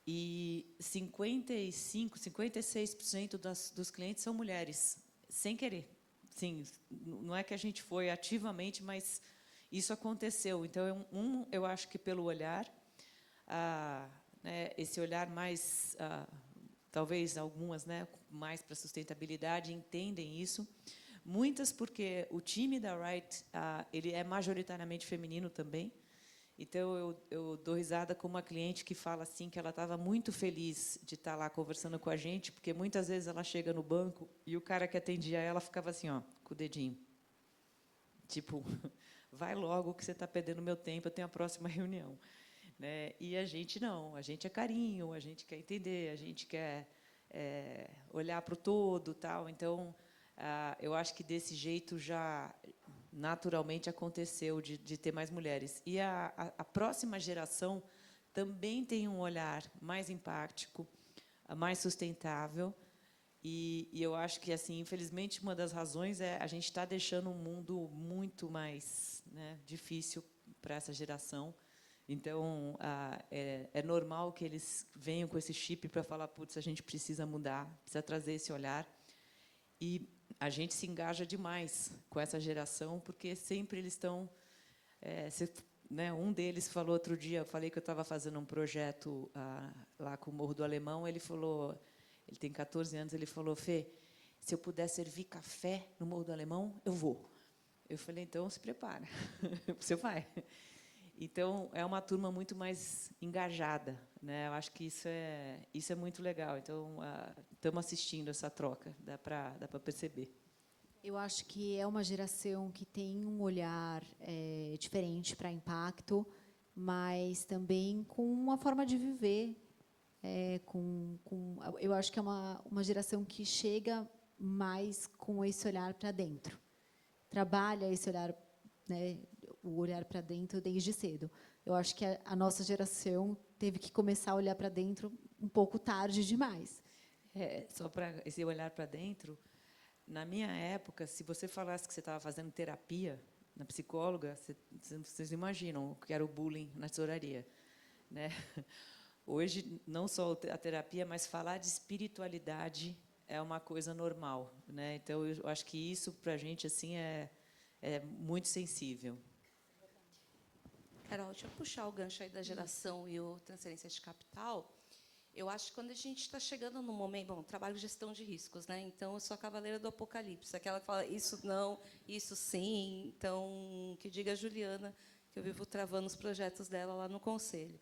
e 56% dos clientes são mulheres, sem querer. Sim, não é que a gente foi ativamente, mas isso aconteceu. Então, eu acho que pelo olhar, né, esse olhar mais... talvez algumas, né, mais para sustentabilidade, entendem isso. Muitas porque o time da Wright ele é majoritariamente feminino também. Então, eu dou risada com uma cliente que fala assim que ela estava muito feliz de estar lá conversando com a gente, porque muitas vezes ela chega no banco e o cara que atendia ela ficava assim, ó, com o dedinho. Tipo, vai logo que você está perdendo meu tempo, eu tenho a próxima reunião. Né? E a gente não, a gente é carinho, a gente quer entender, a gente quer olhar para o todo, tal. Então, eu acho que desse jeito já naturalmente aconteceu de ter mais mulheres. E a próxima geração também tem um olhar mais empático, mais sustentável. E eu acho que, assim, infelizmente, uma das razões é a gente está deixando um mundo muito mais, né, difícil para essa geração. Então, é normal que eles venham com esse chip para falar, putz, a gente precisa mudar, precisa trazer esse olhar. E a gente se engaja demais com essa geração, porque sempre eles estão... né, um deles falou outro dia, eu falei que eu estava fazendo um projeto lá com o Morro do Alemão, ele falou, ele tem 14 anos, ele falou, Fê, se eu puder servir café no Morro do Alemão, eu vou. Eu falei, então, se prepara, você vai. Então, é uma turma muito mais engajada, né? Eu acho que isso é muito legal. Então, estamos assistindo essa troca, dá para perceber. Eu acho que é uma geração que tem um olhar diferente para impacto, mas também com uma forma de viver. Eu acho que é uma geração que chega mais com esse olhar para dentro. Trabalha esse olhar, né, o olhar para dentro desde cedo. Eu acho que a nossa geração teve que começar a olhar para dentro um pouco tarde demais. Só para esse olhar para dentro, na minha época, se você falasse que você estava fazendo terapia na psicóloga, vocês imaginam o que era o bullying na tesouraria, né? Hoje, não só a terapia, mas falar de espiritualidade é uma coisa normal, né? Então, eu acho que isso, para a gente, assim, é muito sensível. Carol, deixa eu puxar o gancho aí da geração e o transferência de capital. Eu acho que quando a gente está chegando num momento... Bom, trabalho gestão de riscos, né? Então, eu sou a cavaleira do apocalipse, aquela que fala isso não, isso sim. Então, que diga a Juliana, que eu vivo travando os projetos dela lá no conselho.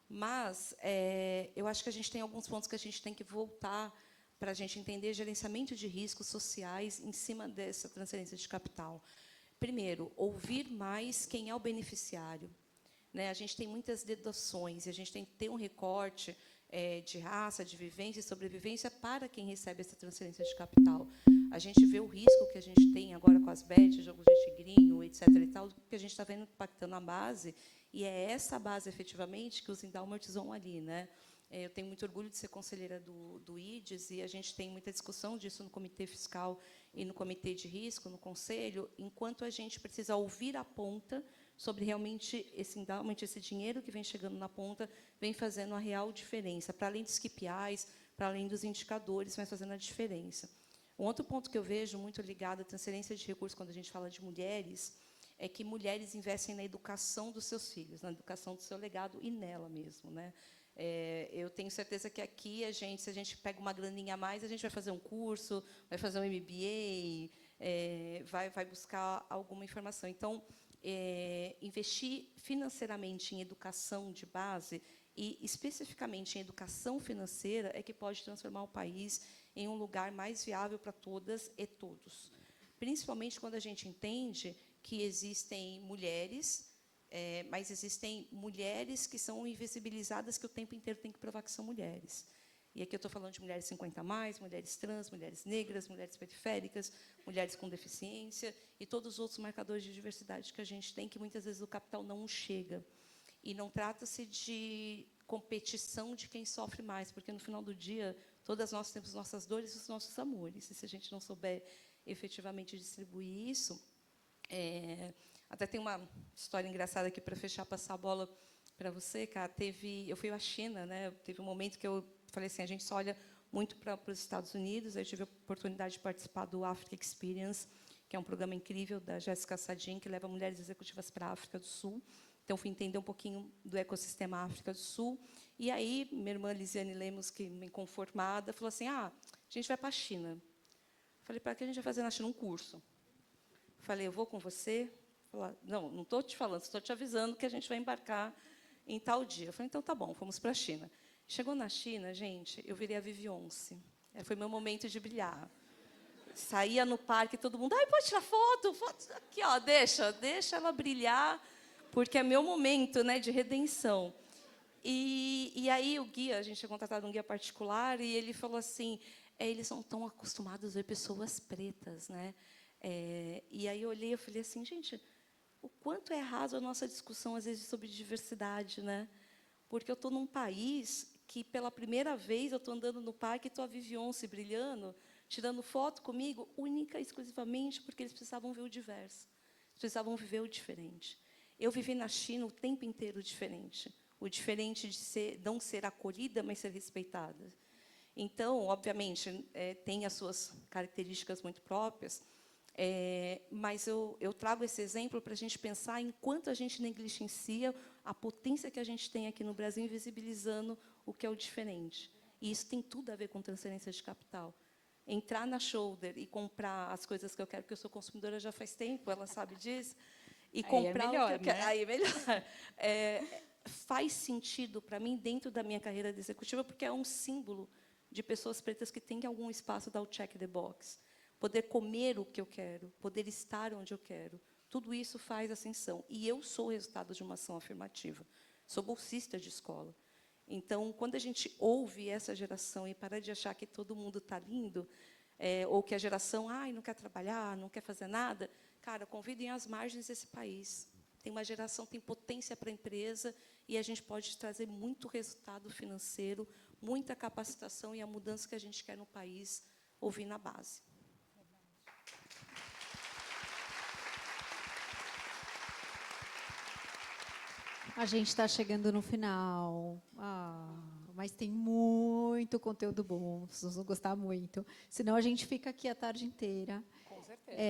Mas eu acho que a gente tem alguns pontos que a gente tem que voltar para a gente entender gerenciamento de riscos sociais em cima dessa transferência de capital. Primeiro, ouvir mais quem é o beneficiário, né? A gente tem muitas deduções, e a gente tem que ter um recorte de raça, de vivência e sobrevivência para quem recebe essa transferência de capital. A gente vê o risco que a gente tem agora com as bets, jogos de tigrinho, etc. e tal, que a gente está vendo impactando a base, e é essa base, efetivamente, que os endowments vão ali, né? Eu tenho muito orgulho de ser conselheira do IDES, e a gente tem muita discussão disso no Comitê Fiscal e no Comitê de Risco, no Conselho, enquanto a gente precisa ouvir a ponta sobre realmente esse endowment, esse dinheiro que vem chegando na ponta, vem fazendo a real diferença, para além dos KPIs, para além dos indicadores, mas fazendo a diferença. Um outro ponto que eu vejo muito ligado à transferência de recursos, quando a gente fala de mulheres, é que mulheres investem na educação dos seus filhos, na educação do seu legado e nela mesmo, né? Eu tenho certeza que aqui, se a gente pega uma graninha a mais, a gente vai fazer um curso, vai fazer um MBA, vai buscar alguma informação. Então, investir financeiramente em educação de base e, especificamente, em educação financeira é que pode transformar o país em um lugar mais viável para todas e todos. Principalmente quando a gente entende que existem mulheres, mas existem mulheres que são invisibilizadas, que o tempo inteiro tem que provar que são mulheres. E aqui eu estou falando de mulheres 50+, mulheres trans, mulheres negras, mulheres periféricas, mulheres com deficiência e todos os outros marcadores de diversidade que a gente tem, que muitas vezes o capital não chega. E não trata-se de competição de quem sofre mais, porque, no final do dia, todas nós temos nossas dores e os nossos amores. E, se a gente não souber efetivamente distribuir isso... Até tem uma história engraçada aqui para fechar, passar a bola para você, cara. Eu fui à China, né? Teve um momento que eu falei assim, a gente só olha muito para os Estados Unidos. Aí eu tive a oportunidade de participar do Africa Experience, que é um programa incrível da Jéssica Sadin, que leva mulheres executivas para a África do Sul. Então, fui entender um pouquinho do ecossistema África do Sul. E aí, minha irmã Lisiane Lemos, que me inconformada, falou assim, a gente vai para a China. Falei, para que a gente vai fazer na China? Um curso. Falei, eu vou com você? Falei, não estou te falando, estou te avisando que a gente vai embarcar em tal dia. Eu falei, então, tá bom, fomos para a China. Chegou na China, gente, eu virei a Vivionce. Foi meu momento de brilhar. Saía no parque, todo mundo, pode tirar foto, foto. Aqui, ó, deixa ela brilhar, porque é meu momento, né, de redenção. E aí o guia, a gente tinha contratado um guia particular, e ele falou assim, eles não estão acostumados a ver pessoas pretas, né? E aí eu olhei e falei assim, gente, o quanto é raso a nossa discussão, às vezes, sobre diversidade, né? Porque eu estou num país que, pela primeira vez, eu estou andando no parque e estou a Vivionce brilhando, tirando foto comigo, única e exclusivamente porque eles precisavam ver o diverso. Eles precisavam viver o diferente. Eu vivi na China o tempo inteiro diferente. O diferente de não ser acolhida, mas ser respeitada. Então, obviamente, tem as suas características muito próprias, mas eu trago esse exemplo para a gente pensar em quanto a gente negligencia a potência que a gente tem aqui no Brasil, invisibilizando o que é o diferente. E isso tem tudo a ver com transferência de capital. entrar na Shoulder e comprar as coisas que eu quero, porque eu sou consumidora já faz tempo, ela sabe disso, e Aí é comprar melhor, o que eu quero. né? Aí é melhor. Faz sentido para mim dentro da minha carreira de executiva, porque é um símbolo de pessoas pretas que têm algum espaço dar o check the box, poder comer o que eu quero, poder estar onde eu quero. Tudo isso faz ascensão. E eu sou o resultado de uma ação afirmativa. Sou bolsista de escola. Então, quando a gente ouve essa geração e para de achar que todo mundo está lindo, ou que a geração não quer trabalhar, não quer fazer nada, cara, convidem as margens desse país. Tem uma geração, tem potência para a empresa, e a gente pode trazer muito resultado financeiro, muita capacitação e a mudança que a gente quer no país, ouvir na base. A gente está chegando no final. Mas tem muito conteúdo bom. Vocês vão gostar muito. Senão a gente fica aqui a tarde inteira. Com certeza.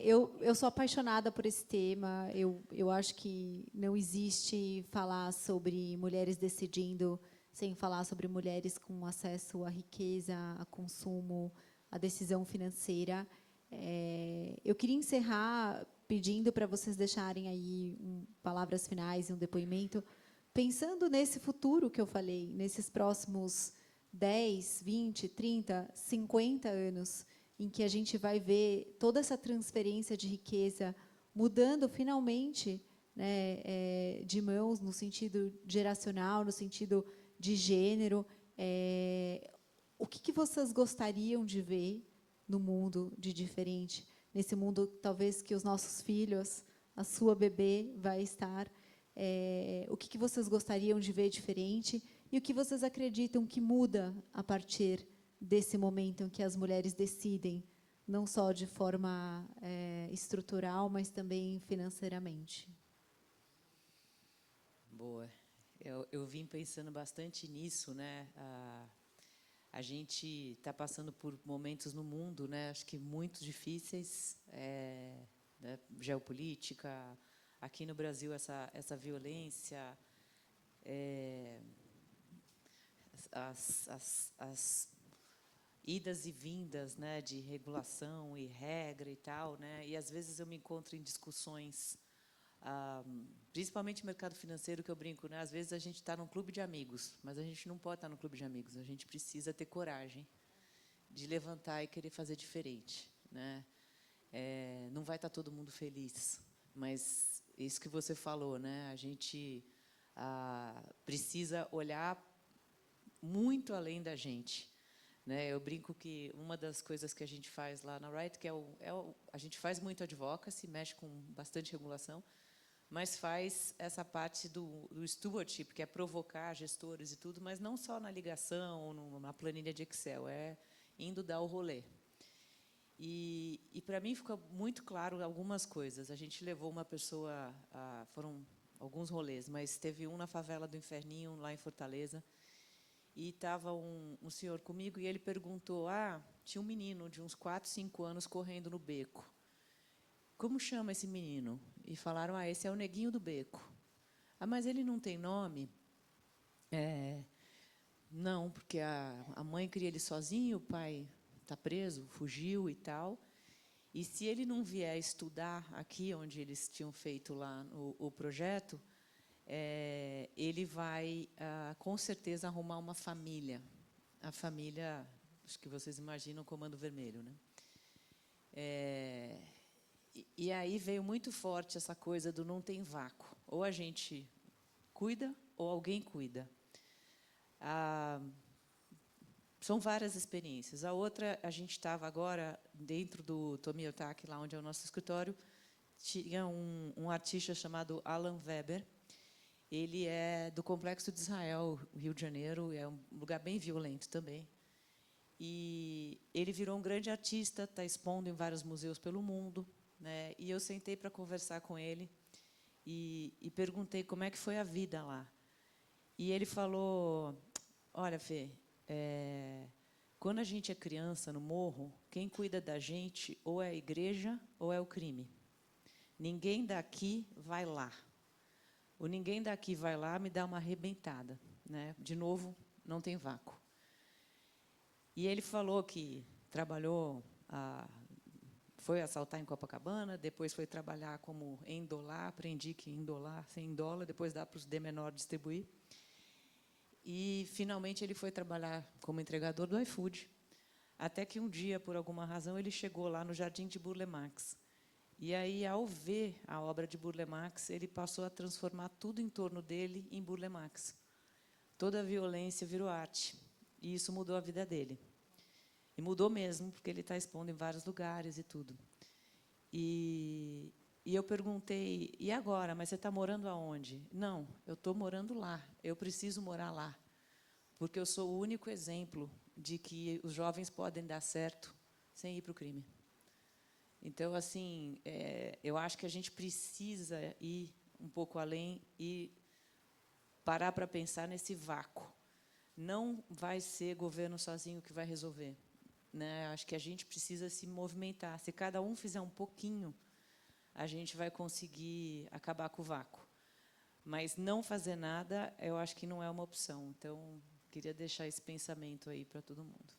Eu sou apaixonada por esse tema. Eu acho que não existe falar sobre mulheres decidindo sem falar sobre mulheres com acesso à riqueza, a consumo, à decisão financeira. Eu queria encerrar pedindo para vocês deixarem aí palavras finais e um depoimento, pensando nesse futuro que eu falei, nesses próximos 10, 20, 30, 50 anos, em que a gente vai ver toda essa transferência de riqueza mudando finalmente, né, de mãos, no sentido geracional, no sentido de gênero. O que vocês gostariam de ver no mundo de diferente? Nesse mundo, talvez, que os nossos filhos, a sua bebê vai estar. O que vocês gostariam de ver diferente? E o que vocês acreditam que muda a partir desse momento em que as mulheres decidem, não só de forma estrutural, mas também financeiramente? Boa. Eu vim pensando bastante nisso, né? A gente está passando por momentos no mundo, né? Acho que muito difíceis, né? Geopolítica, aqui no Brasil essa violência, as idas e vindas, né? De regulação e regra e tal, né? E às vezes eu me encontro em discussões, principalmente no mercado financeiro, que eu brinco, né? Às vezes a gente está num clube de amigos, mas a gente não pode estar no clube de amigos. A gente precisa ter coragem de levantar e querer fazer diferente, né? Não vai estar todo mundo feliz, mas isso que você falou, né? A gente precisa olhar muito além da gente, né? Eu brinco que uma das coisas que a gente faz lá na Wright, que a gente faz muito advocacy, mexe com bastante regulação, mas faz essa parte do stewardship, que é provocar gestores e tudo, mas não só na ligação ou numa planilha de Excel, indo dar o rolê. E para mim ficou muito claro algumas coisas. A gente levou uma pessoa, foram alguns rolês, mas teve um na favela do Inferninho, lá em Fortaleza, e estava um senhor comigo, e ele perguntou, tinha um menino de uns 4, 5 anos correndo no beco. Como chama esse menino? E falaram, esse é o Neguinho do Beco. Mas ele não tem nome? Não, porque a mãe cria ele sozinho, o pai está preso, fugiu e tal. E se ele não vier estudar aqui, onde eles tinham feito lá o projeto, ele vai, com certeza, arrumar uma família. A família, acho que vocês imaginam, Comando Vermelho, né? E aí veio muito forte essa coisa do não tem vácuo. Ou a gente cuida, ou alguém cuida. São várias experiências. A outra, a gente estava agora dentro do Tomiotaki, lá onde é o nosso escritório, tinha um artista chamado Alan Weber. Ele é do Complexo de Israel, Rio de Janeiro, é um lugar bem violento também. E ele virou um grande artista, está expondo em vários museus pelo mundo, né? E eu sentei para conversar com ele e perguntei como é que foi a vida lá. E ele falou, olha, Fê, quando a gente é criança no morro, quem cuida da gente ou é a igreja ou é o crime. Ninguém daqui vai lá. O ninguém daqui vai lá me dá uma arrebentada, né? De novo, não tem vácuo. E ele falou que trabalhou, foi assaltar em Copacabana, depois foi trabalhar como em dólar, aprendi que em dólar, sem dólar, depois dá para os D menor distribuir. E, finalmente, ele foi trabalhar como entregador do iFood, até que um dia, por alguma razão, ele chegou lá no Jardim de Burle Marx. E aí, ao ver a obra de Burle Marx, ele passou a transformar tudo em torno dele em Burle Marx. Toda a violência virou arte. E isso mudou a vida dele. E mudou mesmo, porque ele está expondo em vários lugares e tudo. E eu perguntei, e agora? Mas você está morando aonde? Não, eu estou morando lá. Eu preciso morar lá, porque eu sou o único exemplo de que os jovens podem dar certo sem ir para o crime. Então, assim, eu acho que a gente precisa ir um pouco além e parar para pensar nesse vácuo. Não vai ser governo sozinho que vai resolver, né? Acho que a gente precisa se movimentar. Se cada um fizer um pouquinho, a gente vai conseguir acabar com o vácuo. Mas não fazer nada, eu acho que não é uma opção. Então, queria deixar esse pensamento aí para todo mundo.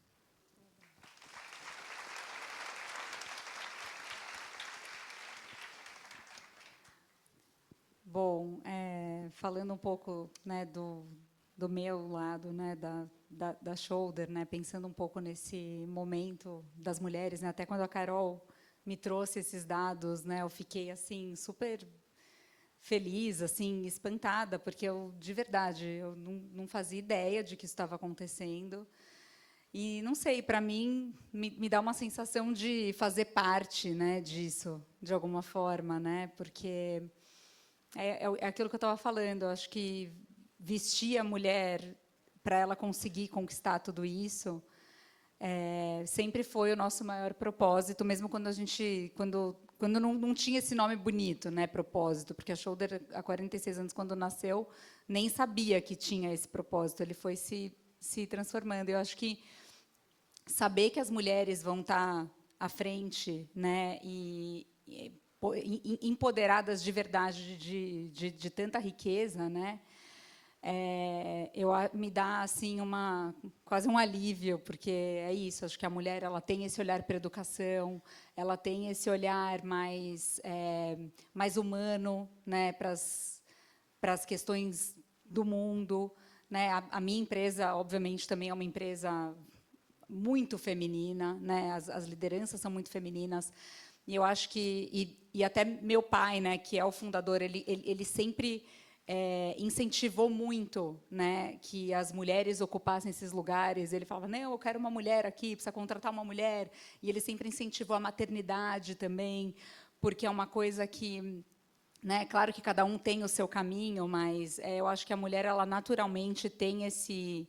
Bom, falando um pouco, né, do meu lado, né, da Shoulder, né, pensando um pouco nesse momento das mulheres, né, até quando a Carol me trouxe esses dados, né, eu fiquei assim super feliz, assim, espantada, porque eu de verdade eu não fazia ideia de que isso estava acontecendo. E não sei, para mim me dá uma sensação de fazer parte, né, disso, de alguma forma, né, porque é aquilo que eu estava falando. Eu acho que vestir a mulher para ela conseguir conquistar tudo isso sempre foi o nosso maior propósito, mesmo quando a gente quando não tinha esse nome bonito, né, propósito, porque a Shoulder, há 46 anos, quando nasceu, nem sabia que tinha esse propósito. Ele foi se transformando. Eu acho que saber que as mulheres vão estar à frente, né, e empoderadas de verdade de tanta riqueza, né, me dá assim quase um alívio, porque é isso. Acho que a mulher, ela tem esse olhar para a educação, ela tem esse olhar mais humano, né, para as questões do mundo, né. A minha empresa, obviamente, também é uma empresa muito feminina, né, as lideranças são muito femininas. E eu acho que e até meu pai, né, que é o fundador, ele sempre incentivou muito, né, que as mulheres ocupassem esses lugares. Ele falava: não, eu quero uma mulher aqui, precisa contratar uma mulher. E ele sempre incentivou a maternidade também, porque é uma coisa que, né, claro que cada um tem o seu caminho, mas eu acho que a mulher, ela naturalmente tem esse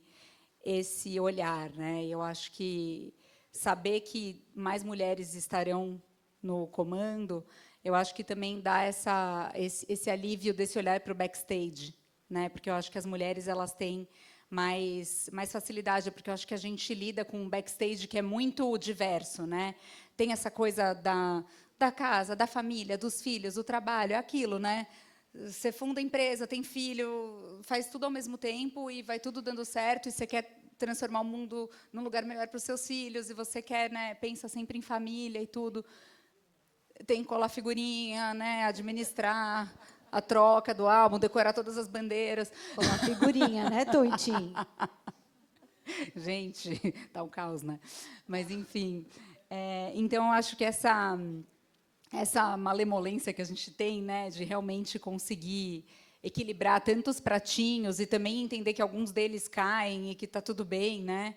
olhar, né? Eu acho que saber que mais mulheres estarão no comando, eu acho que também dá esse alívio desse olhar para o backstage, né? Porque eu acho que as mulheres, elas têm mais facilidade, porque eu acho que a gente lida com um backstage que é muito diverso, né? Tem essa coisa da casa, da família, dos filhos, do trabalho, é aquilo, né? Você funda a empresa, tem filho, faz tudo ao mesmo tempo e vai tudo dando certo, e você quer transformar o mundo num lugar melhor para os seus filhos, e você quer, né, pensa sempre em família e tudo. Tem que colar figurinha, né, administrar a troca do álbum, decorar todas as bandeiras. Colar figurinha, né, Tontin? Gente, tá um caos, né? Mas, enfim. Então, eu acho que essa malemolência que a gente tem, né, de realmente conseguir equilibrar tantos pratinhos e também entender que alguns deles caem e que está tudo bem, né?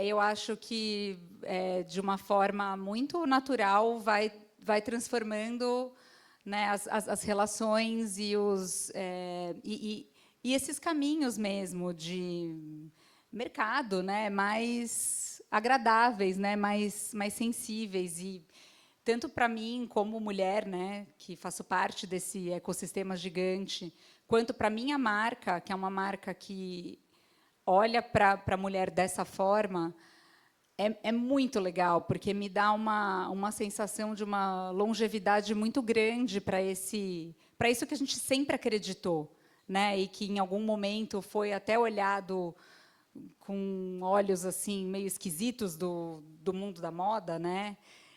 Eu acho que, de uma forma muito natural, vai transformando, né, as relações e esses caminhos mesmo de mercado, né, mais agradáveis, né, mais sensíveis. E tanto para mim, como mulher, né, que faço parte desse ecossistema gigante, quanto para a minha marca, que é uma marca que olha para a mulher dessa forma, é muito legal, porque me dá uma sensação de uma longevidade muito grande para isso que a gente sempre acreditou, né, e que, em algum momento, foi até olhado com olhos assim meio esquisitos do mundo da moda, né?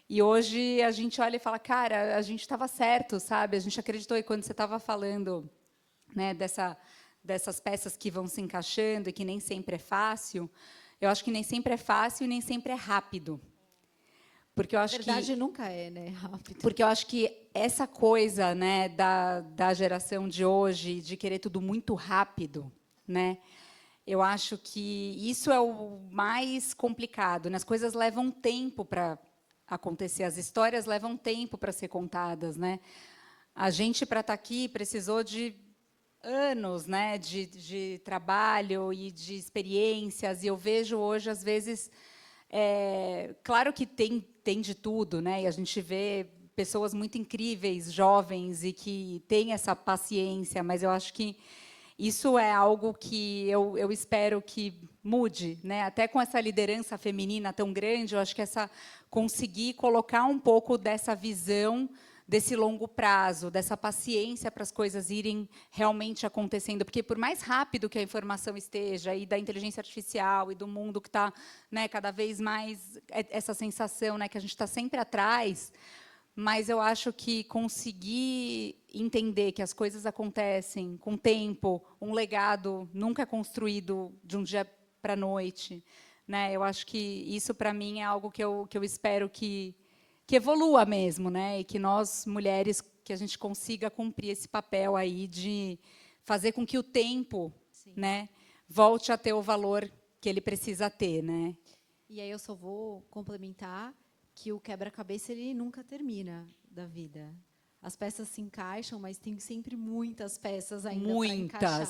E hoje a gente olha e fala, cara, a gente estava certo, sabe? A gente acreditou. E quando você estava falando, né, dessas peças que vão se encaixando e que nem sempre é fácil, eu acho que nem sempre é fácil e nem sempre é rápido. Porque eu Na acho verdade, que nunca é, né? Rápido. porque eu acho que essa coisa, né, da geração de hoje, de querer tudo muito rápido, né? Eu acho que isso é o mais complicado, né? As coisas levam tempo para acontecer, as histórias levam tempo para ser contadas, né? A gente, para estar aqui, precisou de anos, né, de trabalho e de experiências, e eu vejo hoje, às vezes, claro que tem de tudo, né, e a gente vê pessoas muito incríveis, jovens, e que têm essa paciência, mas eu acho que isso é algo que eu espero que mude, né? Até com essa liderança feminina tão grande, eu acho que conseguir colocar um pouco dessa visão desse longo prazo, dessa paciência para as coisas irem realmente acontecendo, porque por mais rápido que a informação esteja, e da inteligência artificial e do mundo que está, né, cada vez mais essa sensação, né, que a gente está sempre atrás, mas eu acho que conseguir entender que as coisas acontecem com tempo, um legado nunca é construído de um dia para a noite, né? Eu acho que isso, para mim, é algo que eu espero que evolua mesmo, né? E que nós, mulheres, que a gente consiga cumprir esse papel aí de fazer com que o tempo, né, volte a ter o valor que ele precisa ter, né? E aí eu só vou complementar que o quebra-cabeça ele nunca termina da vida. As peças se encaixam, mas tem sempre muitas peças ainda para encaixar.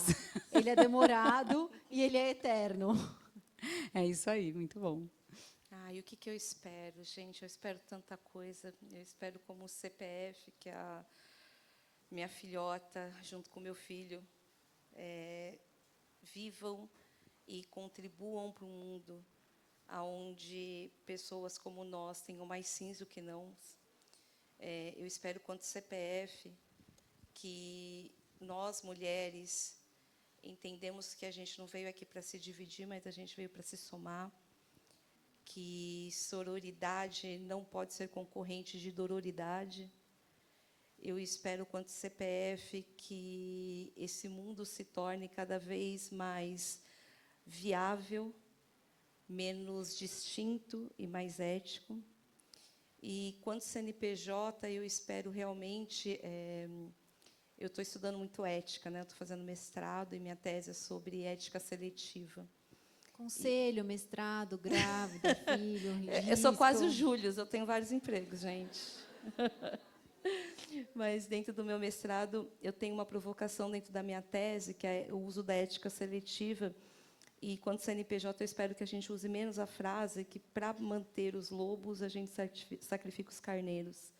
Ele é demorado e ele é eterno. É isso aí, muito bom. E o que eu espero, gente? Eu espero tanta coisa. Eu espero como o CPF, que a minha filhota, junto com meu filho, vivam e contribuam para um mundo onde pessoas como nós tenham mais sims do que não. Eu espero, quanto CPF, que nós, mulheres, entendemos que a gente não veio aqui para se dividir, mas a gente veio para se somar, que sororidade não pode ser concorrente de dororidade. Eu espero, quanto CPF, que esse mundo se torne cada vez mais viável, menos distinto e mais ético. E, quanto CNPJ, eu espero realmente... eu estou estudando muito ética, né? Estou fazendo mestrado e minha tese é sobre ética seletiva. Conselho, mestrado, grávida, filho, Eu sou risco. quase o Júlio, eu tenho vários empregos, gente. Mas, dentro do meu mestrado, eu tenho uma provocação dentro da minha tese, que é o uso da ética seletiva. E, quanto CNPJ, eu espero que a gente use menos a frase que, para manter os lobos, a gente sacrifica os carneiros.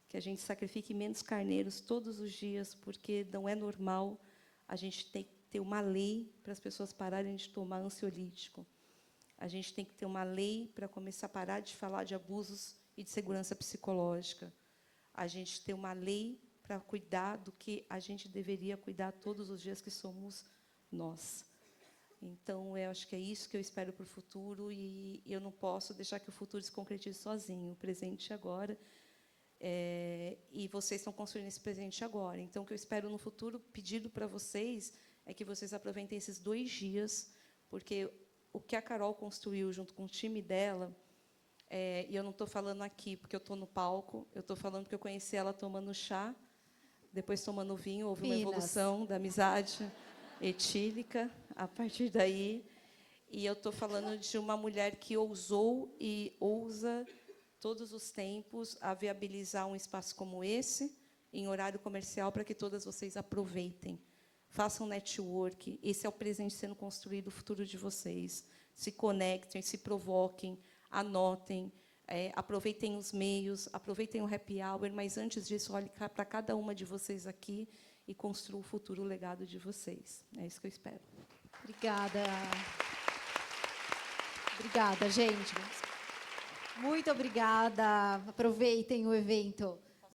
Que a gente sacrifique menos carneiros todos os dias, porque não é normal a gente ter que ter uma lei para as pessoas pararem de tomar ansiolítico. A gente tem que ter uma lei para começar a parar de falar de abusos e de segurança psicológica. A gente tem uma lei para cuidar do que a gente deveria cuidar todos os dias, que somos nós. Então, eu acho que é isso que eu espero para o futuro, e eu não posso deixar que o futuro se concretize sozinho. O presente agora, e vocês estão construindo esse presente agora. Então, o que eu espero no futuro, pedido para vocês, é que vocês aproveitem esses 2 dias, porque o que a Carol construiu junto com o time dela, e eu não estou falando aqui porque eu estou no palco, eu estou falando porque eu conheci ela tomando chá, depois tomando vinho, houve uma evolução da amizade etílica a partir daí. E eu estou falando de uma mulher que ousou e ousa, todos os tempos, a viabilizar um espaço como esse, em horário comercial, para que todas vocês aproveitem. Façam network. Esse é o presente sendo construído, o futuro de vocês. Se conectem, se provoquem, anotem, aproveitem os meios, aproveitem o happy hour, mas, antes disso, olhem para cada uma de vocês aqui e construam o futuro legado de vocês. É isso que eu espero. Obrigada. Obrigada, gente. Muito obrigada. Aproveitem o evento.